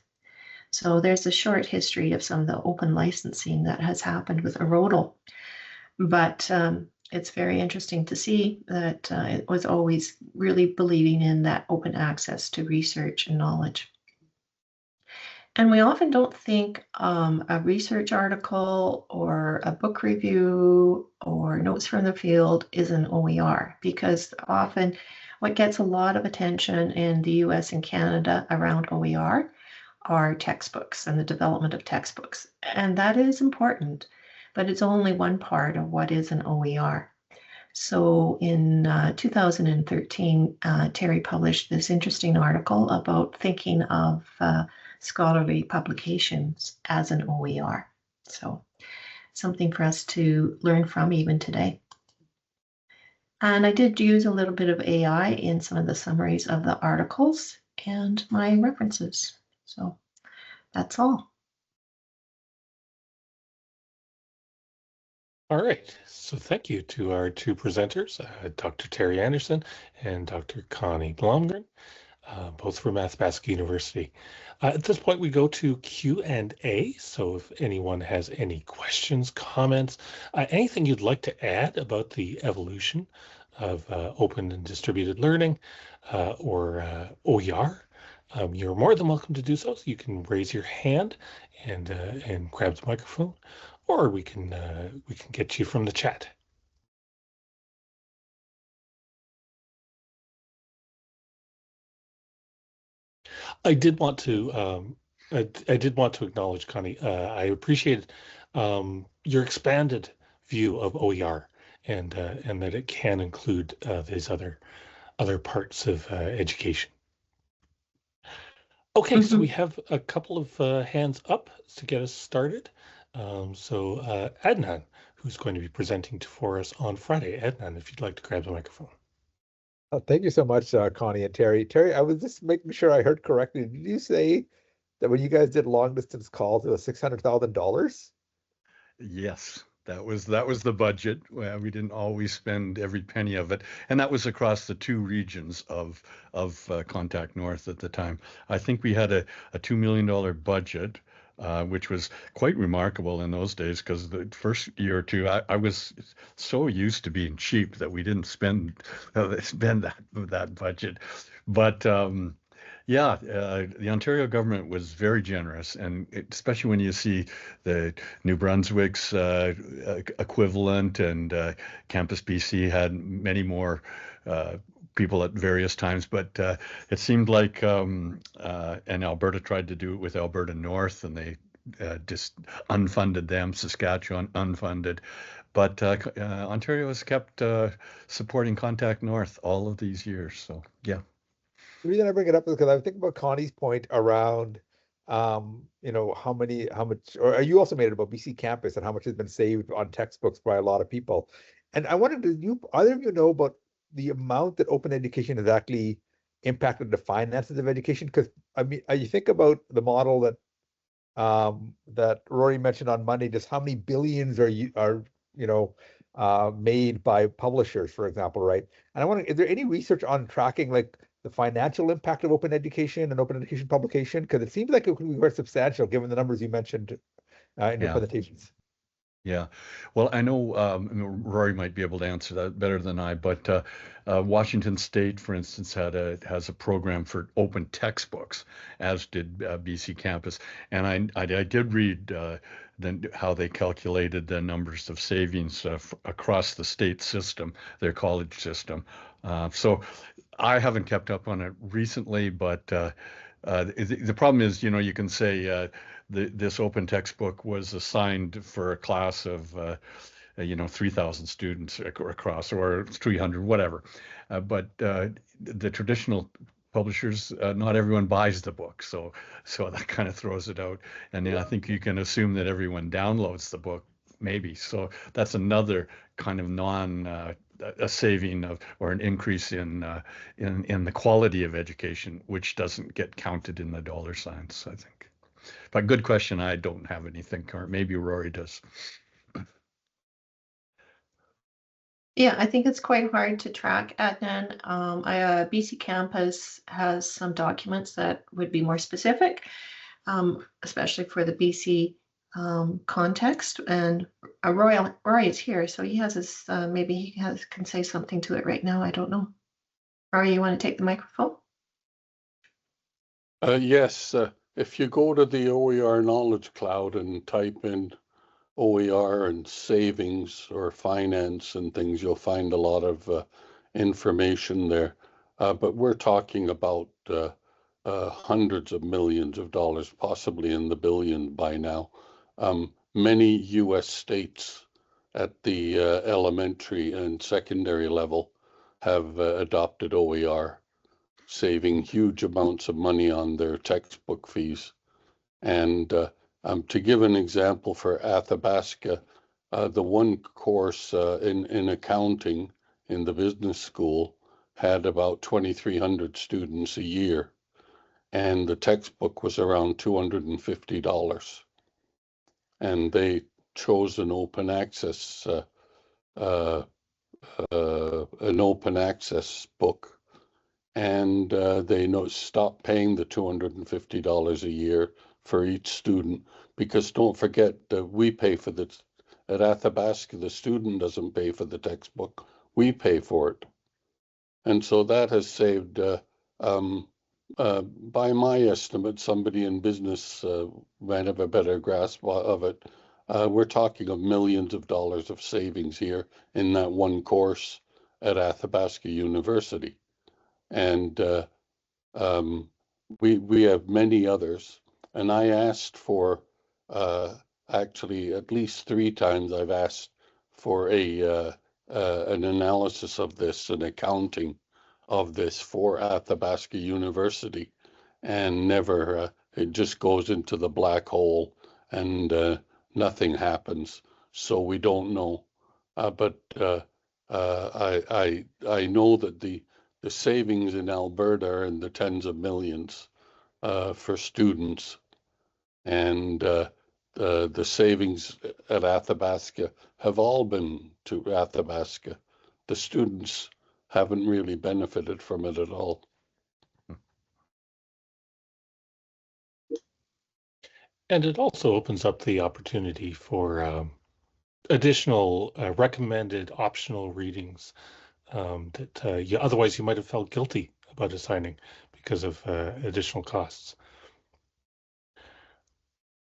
Speaker 3: So there's a short history of some of the open licensing that has happened with Rodel. But it's very interesting to see that it was always really believing in that open access to research and knowledge. And we often don't think a research article or a book review or notes from the field is an OER, because often what gets a lot of attention in the US and Canada around OER are textbooks and the development of textbooks. And that is important, but it's only one part of what is an OER. So in 2013, Terry published this interesting article about thinking of scholarly publications as an OER. So something for us to learn from even today. And I did use a little bit of AI in some of the summaries of the articles and my references. So that's all.
Speaker 1: All right, so thank you to our two presenters, Dr. Terry Anderson and Dr. Connie Blomgren, both from Athabasca University. At this point, we go to Q&A. So if anyone has any questions, comments, anything you'd like to add about the evolution of open and distributed learning or OER, you're more than welcome to do so. So you can raise your hand and grab the microphone, or we can get you from the chat. I did want to I did want to acknowledge, Connie. I appreciated your expanded view of OER and that it can include these other parts of education. Okay, so we have a couple of hands up to get us started. So Adnan, who's going to be presenting for us on Friday. Adnan, if you'd like to grab the microphone.
Speaker 4: Thank you so much, Connie and Terry. Terry, I was just making sure I heard correctly. Did you say that when you guys did long distance calls, it was $600,000?
Speaker 2: Yes, that was the budget. Well, we didn't always spend every penny of it, and that was across the two regions of Contact North at the time. I think we had a $2 million budget, which was quite remarkable in those days, because the first year or two, I was so used to being cheap that we didn't spend that budget. But yeah, the Ontario government was very generous, and especially when you see the New Brunswick's equivalent, and Campus BC had many more people at various times, but it seemed like, and Alberta tried to do it with Alberta North, and they just unfunded them, Saskatchewan unfunded. But Ontario has kept supporting Contact North all of these years. So, yeah.
Speaker 4: The reason I bring it up is because I think about Connie's point around, how much, or you also made it about BC Campus and how much has been saved on textbooks by a lot of people. And I wondered, either of you know about the amount that open education has actually impacted the finances of education? Because I mean, you think about the model that Rory mentioned on Monday, just how many billions are made by publishers, for example, right? And I wonder, is there any research on tracking like the financial impact of open education and open education publication? Because it seems like it could be very substantial given the numbers you mentioned in your presentations.
Speaker 2: Yeah, well, I know Rory might be able to answer that better than I, but Washington State, for instance, has a program for open textbooks, as did BC Campus, and I did read how they calculated the numbers of savings across the state system, their college system. So I haven't kept up on it recently, but the problem is, you can say this open textbook was assigned for a class of 3,000 students across, or 300, whatever. But the traditional publishers, not everyone buys the book, so that kind of throws it out. And I think you can assume that everyone downloads the book, maybe. So that's another kind of a saving of, or an increase in the quality of education, which doesn't get counted in the dollar signs, I think. But good question. I don't have anything current. Maybe Rory does.
Speaker 3: Yeah, I think it's quite hard to track, Adnan. BC Campus has some documents that would be more specific, especially for the BC context. And Rory is here, so he has his, maybe he can say something to it right now. I don't know. Rory, you want to take the microphone?
Speaker 5: Yes, if you go to the OER Knowledge Cloud and type in OER and savings or finance and things, you'll find a lot of information there. But we're talking about hundreds of millions of dollars, possibly in the billion by now. Many US states at the elementary and secondary level have adopted OER, saving huge amounts of money on their textbook fees. And to give an example for Athabasca, the one course in accounting in the business school had about 2,300 students a year, and the textbook was around $250. And they chose an open access book, and they stopped paying the $250 a year for each student, because don't forget that we pay for at Athabasca, the student doesn't pay for the textbook, we pay for it. And so that has saved, by my estimate, somebody in business might have a better grasp of it. We're talking of millions of dollars of savings here in that one course at Athabasca University. And we have many others. And I asked for, actually at least 3 times I've asked for an analysis of this, an accounting of this for Athabasca University, and never, it just goes into the black hole and nothing happens. So we don't know. But I know that the savings in Alberta are in the tens of millions for students, and the savings at Athabasca have all been to Athabasca. The students haven't really benefited from it at all.
Speaker 1: And it also opens up the opportunity for additional recommended optional readings that otherwise you might have felt guilty about assigning because of additional costs.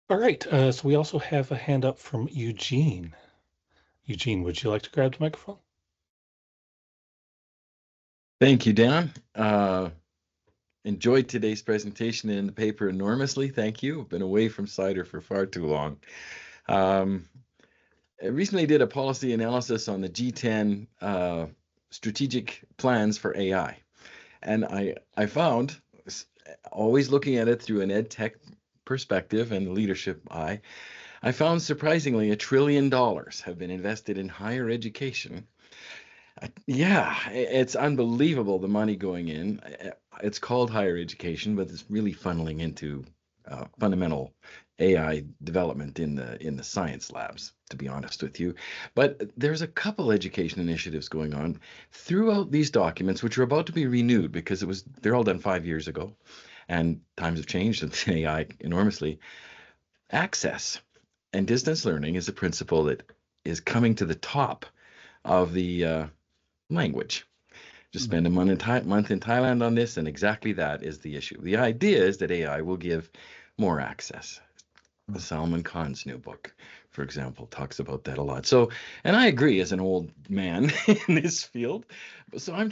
Speaker 1: All right, so we also have a hand up from Eugene. Eugene, would you like to grab the microphone?
Speaker 6: Thank you, Dan. Enjoyed today's presentation in the paper enormously. Thank you. I've been away from CIDER for far too long. I recently did a policy analysis on the G10 strategic plans for AI. And I found, always looking at it through an ed tech perspective and leadership eye, I found surprisingly $1 trillion have been invested in higher education. Yeah, it's unbelievable, the money going in. It's called higher education, but it's really funneling into fundamental AI development in the science labs, to be honest with you. But there's a couple education initiatives going on throughout these documents, which are about to be renewed because they're all done 5 years ago, and times have changed with AI enormously. Access and distance learning is a principle that is coming to the top of the language. Just spend a month in Thailand on this, and exactly that is the issue. The idea is that AI will give more access. Salman Khan's new book, for example, talks about that a lot. So, and I agree as an old man in this field. So I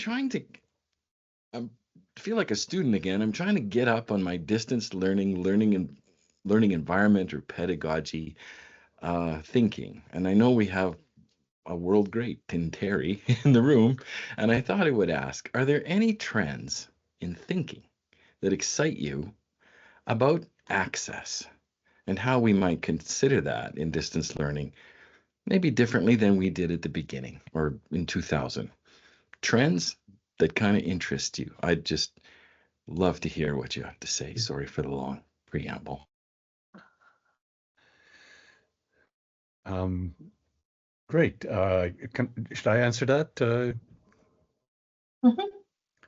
Speaker 6: feel like a student again. I'm trying to get up on my distance learning environment or pedagogy thinking. And I know we have a world great in Terry in the room, and I thought I would ask, are there any trends in thinking that excite you about access and how we might consider that in distance learning, maybe differently than we did at the beginning or in 2000? Trends that kind of interest you. I'd just love to hear what you have to say. Sorry for the long preamble.
Speaker 2: Great. Should I answer that?
Speaker 3: Mhm.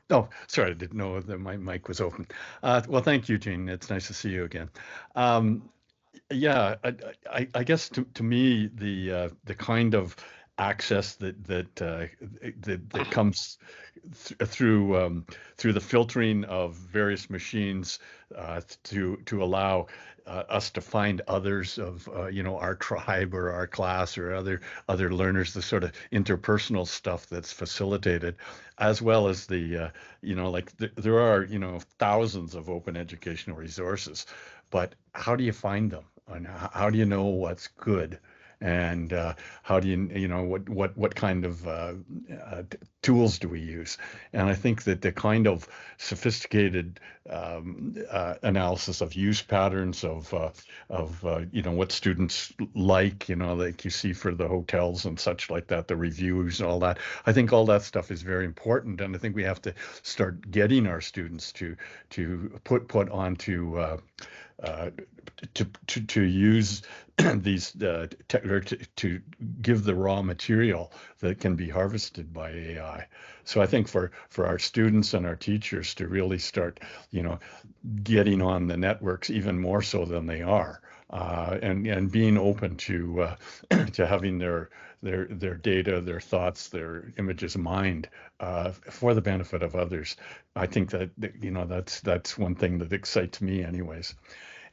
Speaker 2: Oh, sorry, I didn't know that my mic was open. Well, thank you, Gene. It's nice to see you again. Yeah, I guess to me, the kind of access that comes through the filtering of various machines to allow us to find others of our tribe or our class or other learners, the sort of interpersonal stuff that's facilitated, as well as the there are thousands of open educational resources, but how do you find them, and how do you know what's good? And how do what kind of tools do we use? And I think that the kind of sophisticated analysis of use patterns of what students like you see for the hotels and such like that, the reviews and all that. I think all that stuff is very important, and I think we have to start getting our students to put onto to use these to give the raw material that can be harvested by AI. So I think for our students and our teachers to really start, getting on the networks even more so than they are, and being open to to having their data, their thoughts, their images mined for the benefit of others. I think that that's one thing that excites me, anyways.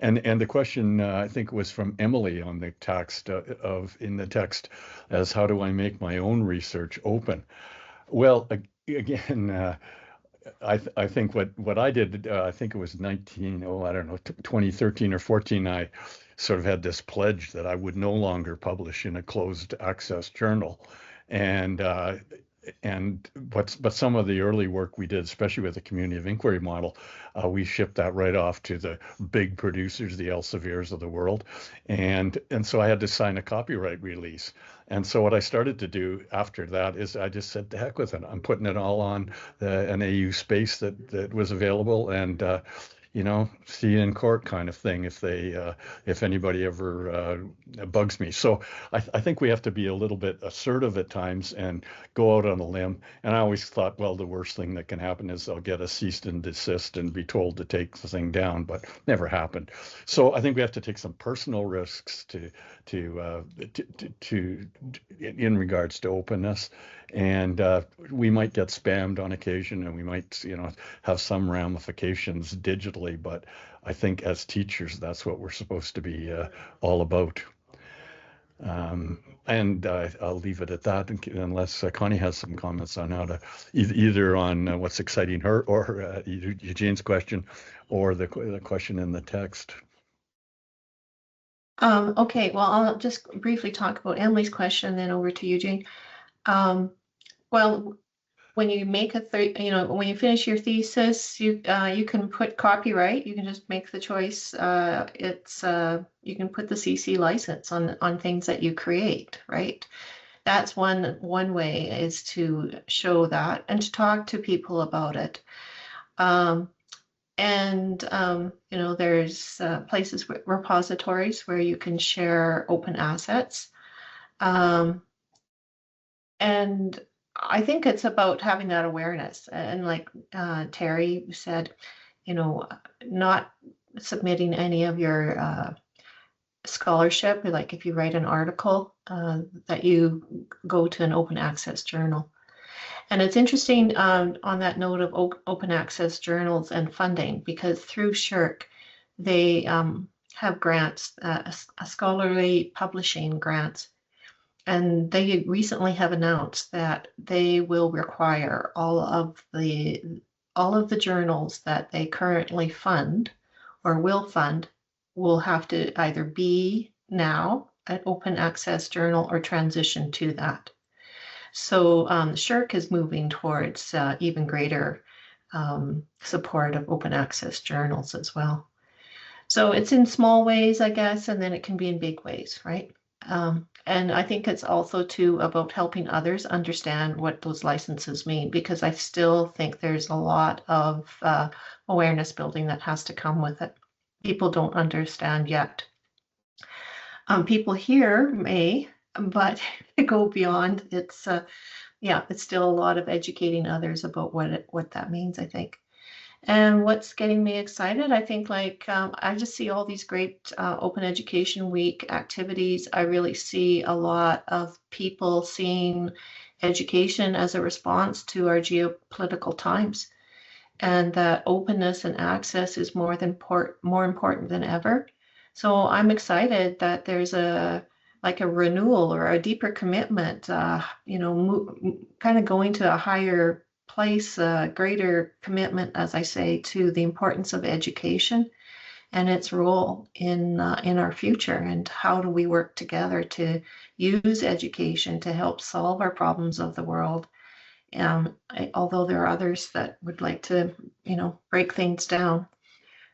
Speaker 2: And the question I think was from Emily on the text in the text, as how do I make my own research open? Well, again, I think what I did, I think it was 2013 or 14, I sort of had this pledge that I would no longer publish in a closed access journal. But some of the early work we did, especially with the community of inquiry model, we shipped that right off to the big producers, the Elsevier's of the world, and so I had to sign a copyright release. And so what I started to do after that is I just said, to heck with it. I'm putting it all on an AU space that was available, and see you in court kind of thing if anybody ever bugs me. So I think we have to be a little bit assertive at times and go out on a limb. And I always thought, well, the worst thing that can happen is I'll get a cease and desist and be told to take the thing down, but never happened. So I think we have to take some personal risks to in regards to openness. And we might get spammed on occasion, and we might, have some ramifications digitally. But I think as teachers, that's what we're supposed to be all about. And I'll leave it at that, unless Connie has some comments on how to either on what's exciting her, or Eugene's question, or the question in the text.
Speaker 3: Okay, well, I'll just briefly talk about Emily's question, then over to Eugene. Well, when you make when you finish your thesis, you can put copyright. You can just make the choice. You can put the CC license on things that you create, right? That's one way, is to show that and to talk to people about it. There's places, repositories where you can share open assets. And I think it's about having that awareness, and like Terry said, not submitting any of your scholarship, like if you write an article, that you go to an open access journal. And it's interesting on that note of open access journals and funding, because through SSHRC, they have grants, a scholarly publishing grants. And they recently have announced that they will require all of the journals that they currently fund or will fund will have to either be now an open access journal or transition to that. So SSHRC is moving towards even greater support of open access journals as well. So it's in small ways, I guess, and then it can be in big ways, right? And I think it's also too about helping others understand what those licenses mean, because I still think there's a lot of awareness building that has to come with it. People don't understand yet. People here may, but go beyond. It's still a lot of educating others about what that means, I think. And what's getting me excited, I think, like, I just see all these great Open Education Week activities. I really see a lot of people seeing education as a response to our geopolitical times, and that openness and access is more important than ever. So I'm excited that there's a renewal or a deeper commitment, kind of going to a higher place, greater commitment, as I say, to the importance of education and its role in our future, and how do we work together to use education to help solve our problems of the world. Although there are others that would like to, break things down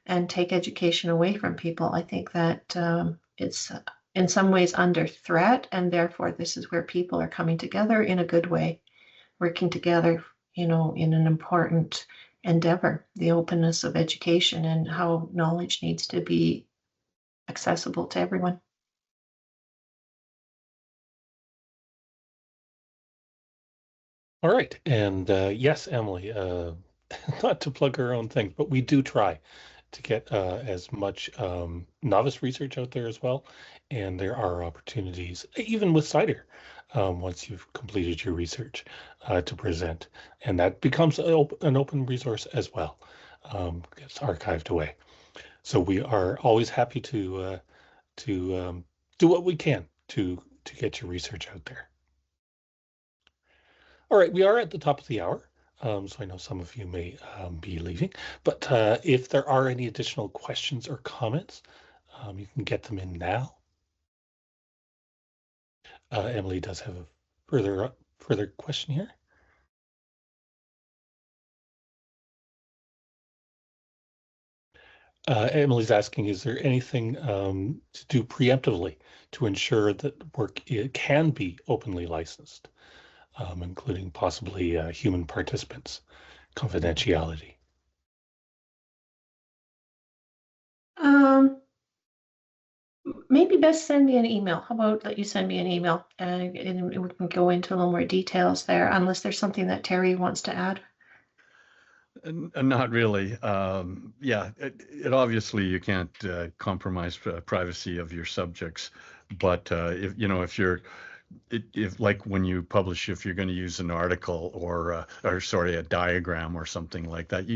Speaker 3: and take education away from people, I think that it's in some ways under threat, and therefore this is where people are coming together in a good way, working together, in an important endeavor, the openness of education and how knowledge needs to be accessible to everyone.
Speaker 1: All right. And yes, Emily, not to plug our own thing, but we do try to get as much novice research out there as well. And there are opportunities, even with CIDER, once you've completed your research, to present. And that becomes an open resource as well. Gets archived away. So we are always happy to do what we can to get your research out there. All right, we are at the top of the hour, so I know some of you may be leaving, but if there are any additional questions or comments, you can get them in now. Emily does have a further question here. Emily's asking, is there anything to do preemptively to ensure that work can be openly licensed, including possibly human participants, confidentiality?
Speaker 3: Maybe best send me an email. How about let you send me an email, and we can go into a little more details there, unless there's something that Terry wants to add.
Speaker 2: Not really. Yeah, it obviously you can't compromise privacy of your subjects, but if like when you publish, if you're going to use an article or sorry, a diagram or something like that,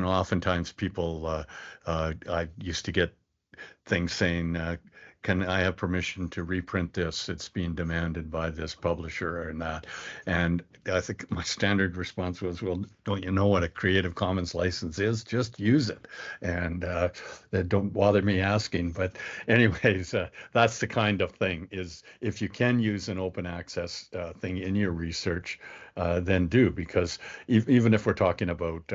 Speaker 2: oftentimes people, I used to get things saying, can I have permission to reprint this? It's being demanded by this publisher and that. And I think my standard response was, well, don't you know what a Creative Commons license is? Just use it. And don't bother me asking. But anyways, that's the kind of thing, is if you can use an open access thing in your research, then do, because even if we're talking about,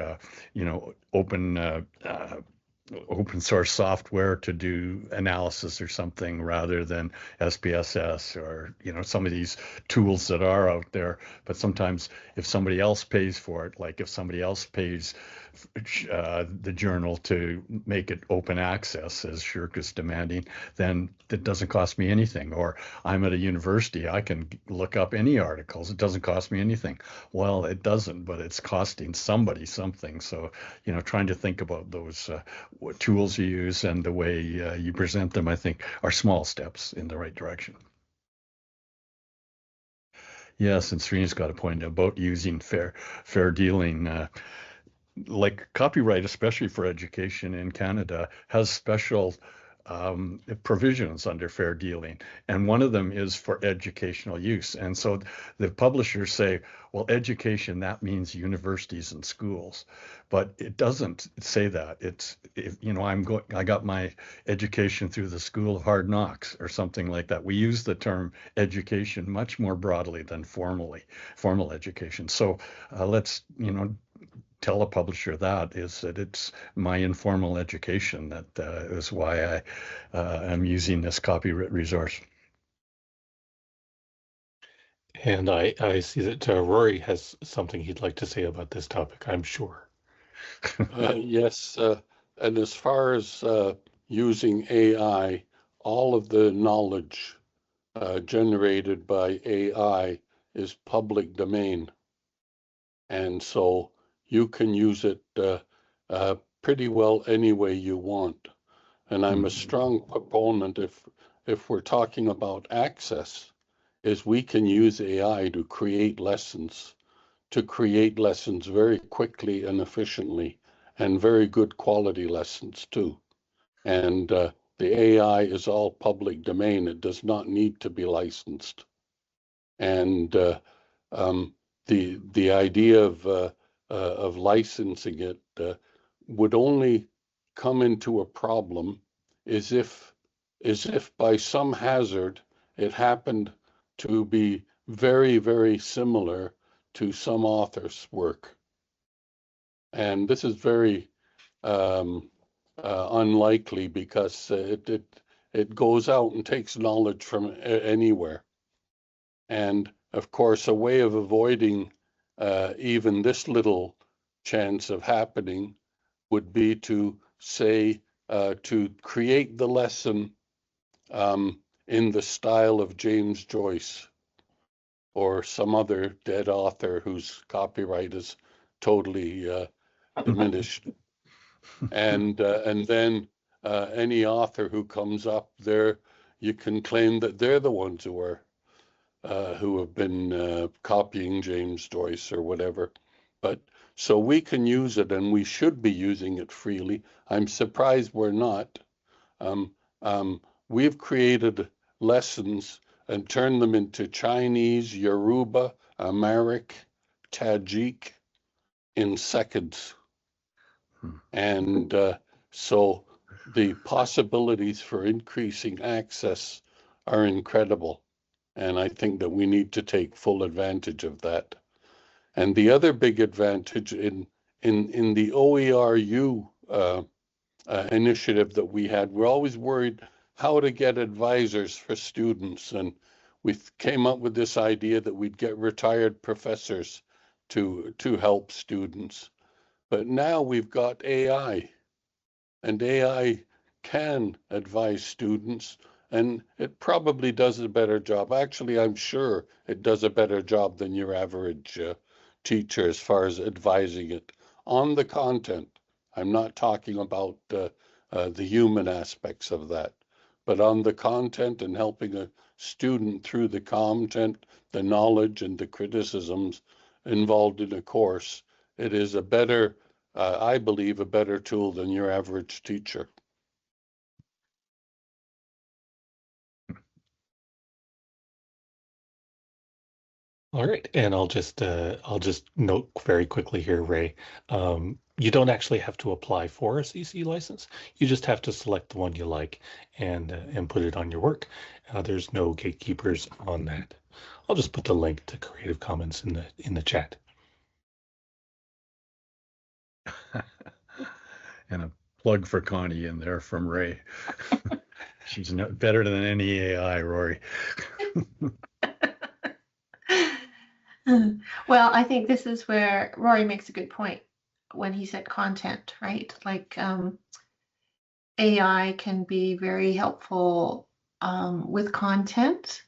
Speaker 2: open source software to do analysis or something rather than SPSS or some of these tools that are out there. But sometimes if somebody else pays for it, like if somebody else pays the journal to make it open access, as Shirk is demanding, then it doesn't cost me anything. Or I'm at a university, I can look up any articles. It doesn't cost me anything. Well, it doesn't, but it's costing somebody something. So, trying to think about those what tools you use and the way you present them, I think, are small steps in the right direction. Yes, and Srina's got a point about using fair dealing. Like copyright, especially for education in Canada, has special provisions under fair dealing, and one of them is for educational use. And so the publishers say, well, education, that means universities and schools, but it doesn't say that. I got my education through the School of Hard Knocks or something like that. We use the term education much more broadly than formal education. So let's tell a publisher that it's my informal education that is why I am using this copyright resource.
Speaker 1: And I see that Rory has something he'd like to say about this topic, I'm sure.
Speaker 5: Yes, and as far as using AI, all of the knowledge generated by AI is public domain. And so you can use it pretty well any way you want. And I'm a strong proponent, if we're talking about access, is we can use AI to create lessons very quickly and efficiently, and very good quality lessons too. And the AI is all public domain. It does not need to be licensed. And the idea of licensing it would only come into a problem is if by some hazard it happened to be very, very similar to some author's work. And this is very unlikely, because it goes out and takes knowledge from anywhere. And of course, a way of avoiding even this little chance of happening would be to say, to create the lesson in the style of James Joyce or some other dead author whose copyright is totally diminished. And then any author who comes up there, you can claim that they're the ones who have been copying James Joyce or whatever. But so we can use it, and we should be using it freely. I'm surprised we're not. We've created lessons and turned them into Chinese, Yoruba, Amharic, Tajik in seconds. And so the possibilities for increasing access are incredible. And I think that we need to take full advantage of that. And the other big advantage in the OERU initiative that we had, we're always worried how to get advisors for students. And we came up with this idea that we'd get retired professors to help students. But now we've got AI, and AI can advise students, and it probably does a better job. Actually, I'm sure it does a better job than your average teacher as far as advising it on the content. I'm not talking about the human aspects of that, but on the content and helping a student through the content, the knowledge, and the criticisms involved in a course. It is a better, I believe, a better tool than your average teacher.
Speaker 1: All right, and I'll just note very quickly here, Ray. You don't actually have to apply for a CC license. You just have to select the one you like and put it on your work. There's no gatekeepers on that. I'll just put the link to Creative Commons in the chat.
Speaker 2: And a plug for Connie in there from Ray. She's better than any AI, Rory.
Speaker 3: Well, I think this is where Rory makes a good point when he said content, right? Like AI can be very helpful with content.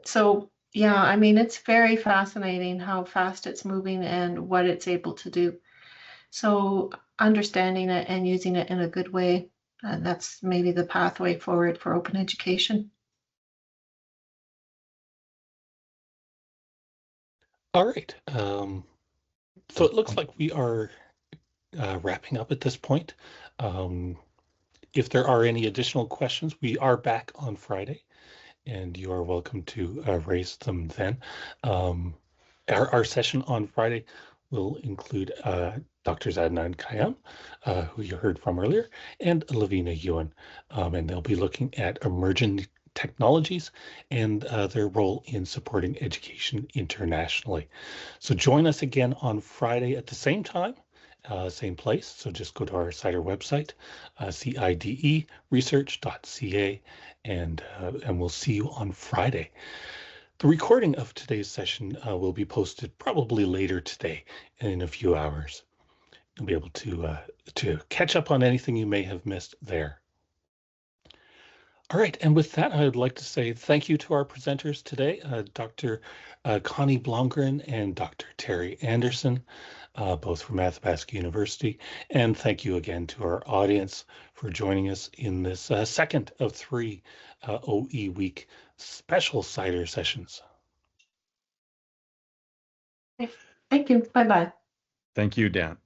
Speaker 3: So yeah, I mean, it's very fascinating how fast it's moving and what it's able to do. So understanding it and using it in a good way, that's maybe the pathway forward for open education.
Speaker 1: All right. So it looks like we are wrapping up at this point. If there are any additional questions, we are back on Friday, and you are welcome to raise them then. Our session on Friday will include Drs. Adnan Kayam, who you heard from earlier, and Lavina Ewan, and they'll be looking at emerging technologies and their role in supporting education internationally. So join us again on Friday at the same time, same place. So just go to our CIDER website, cideresearch.ca, and we'll see you on Friday. The recording of today's session will be posted probably later today in a few hours. You'll be able to catch up on anything you may have missed there. All right, and with that, I would like to say thank you to our presenters today, Dr. Connie Blomgren and Dr. Terry Anderson, both from Athabasca University. And thank you again to our audience for joining us in this second of 3 OE Week special CIDER sessions.
Speaker 3: Thank you. Bye-bye.
Speaker 2: Thank you, Dan.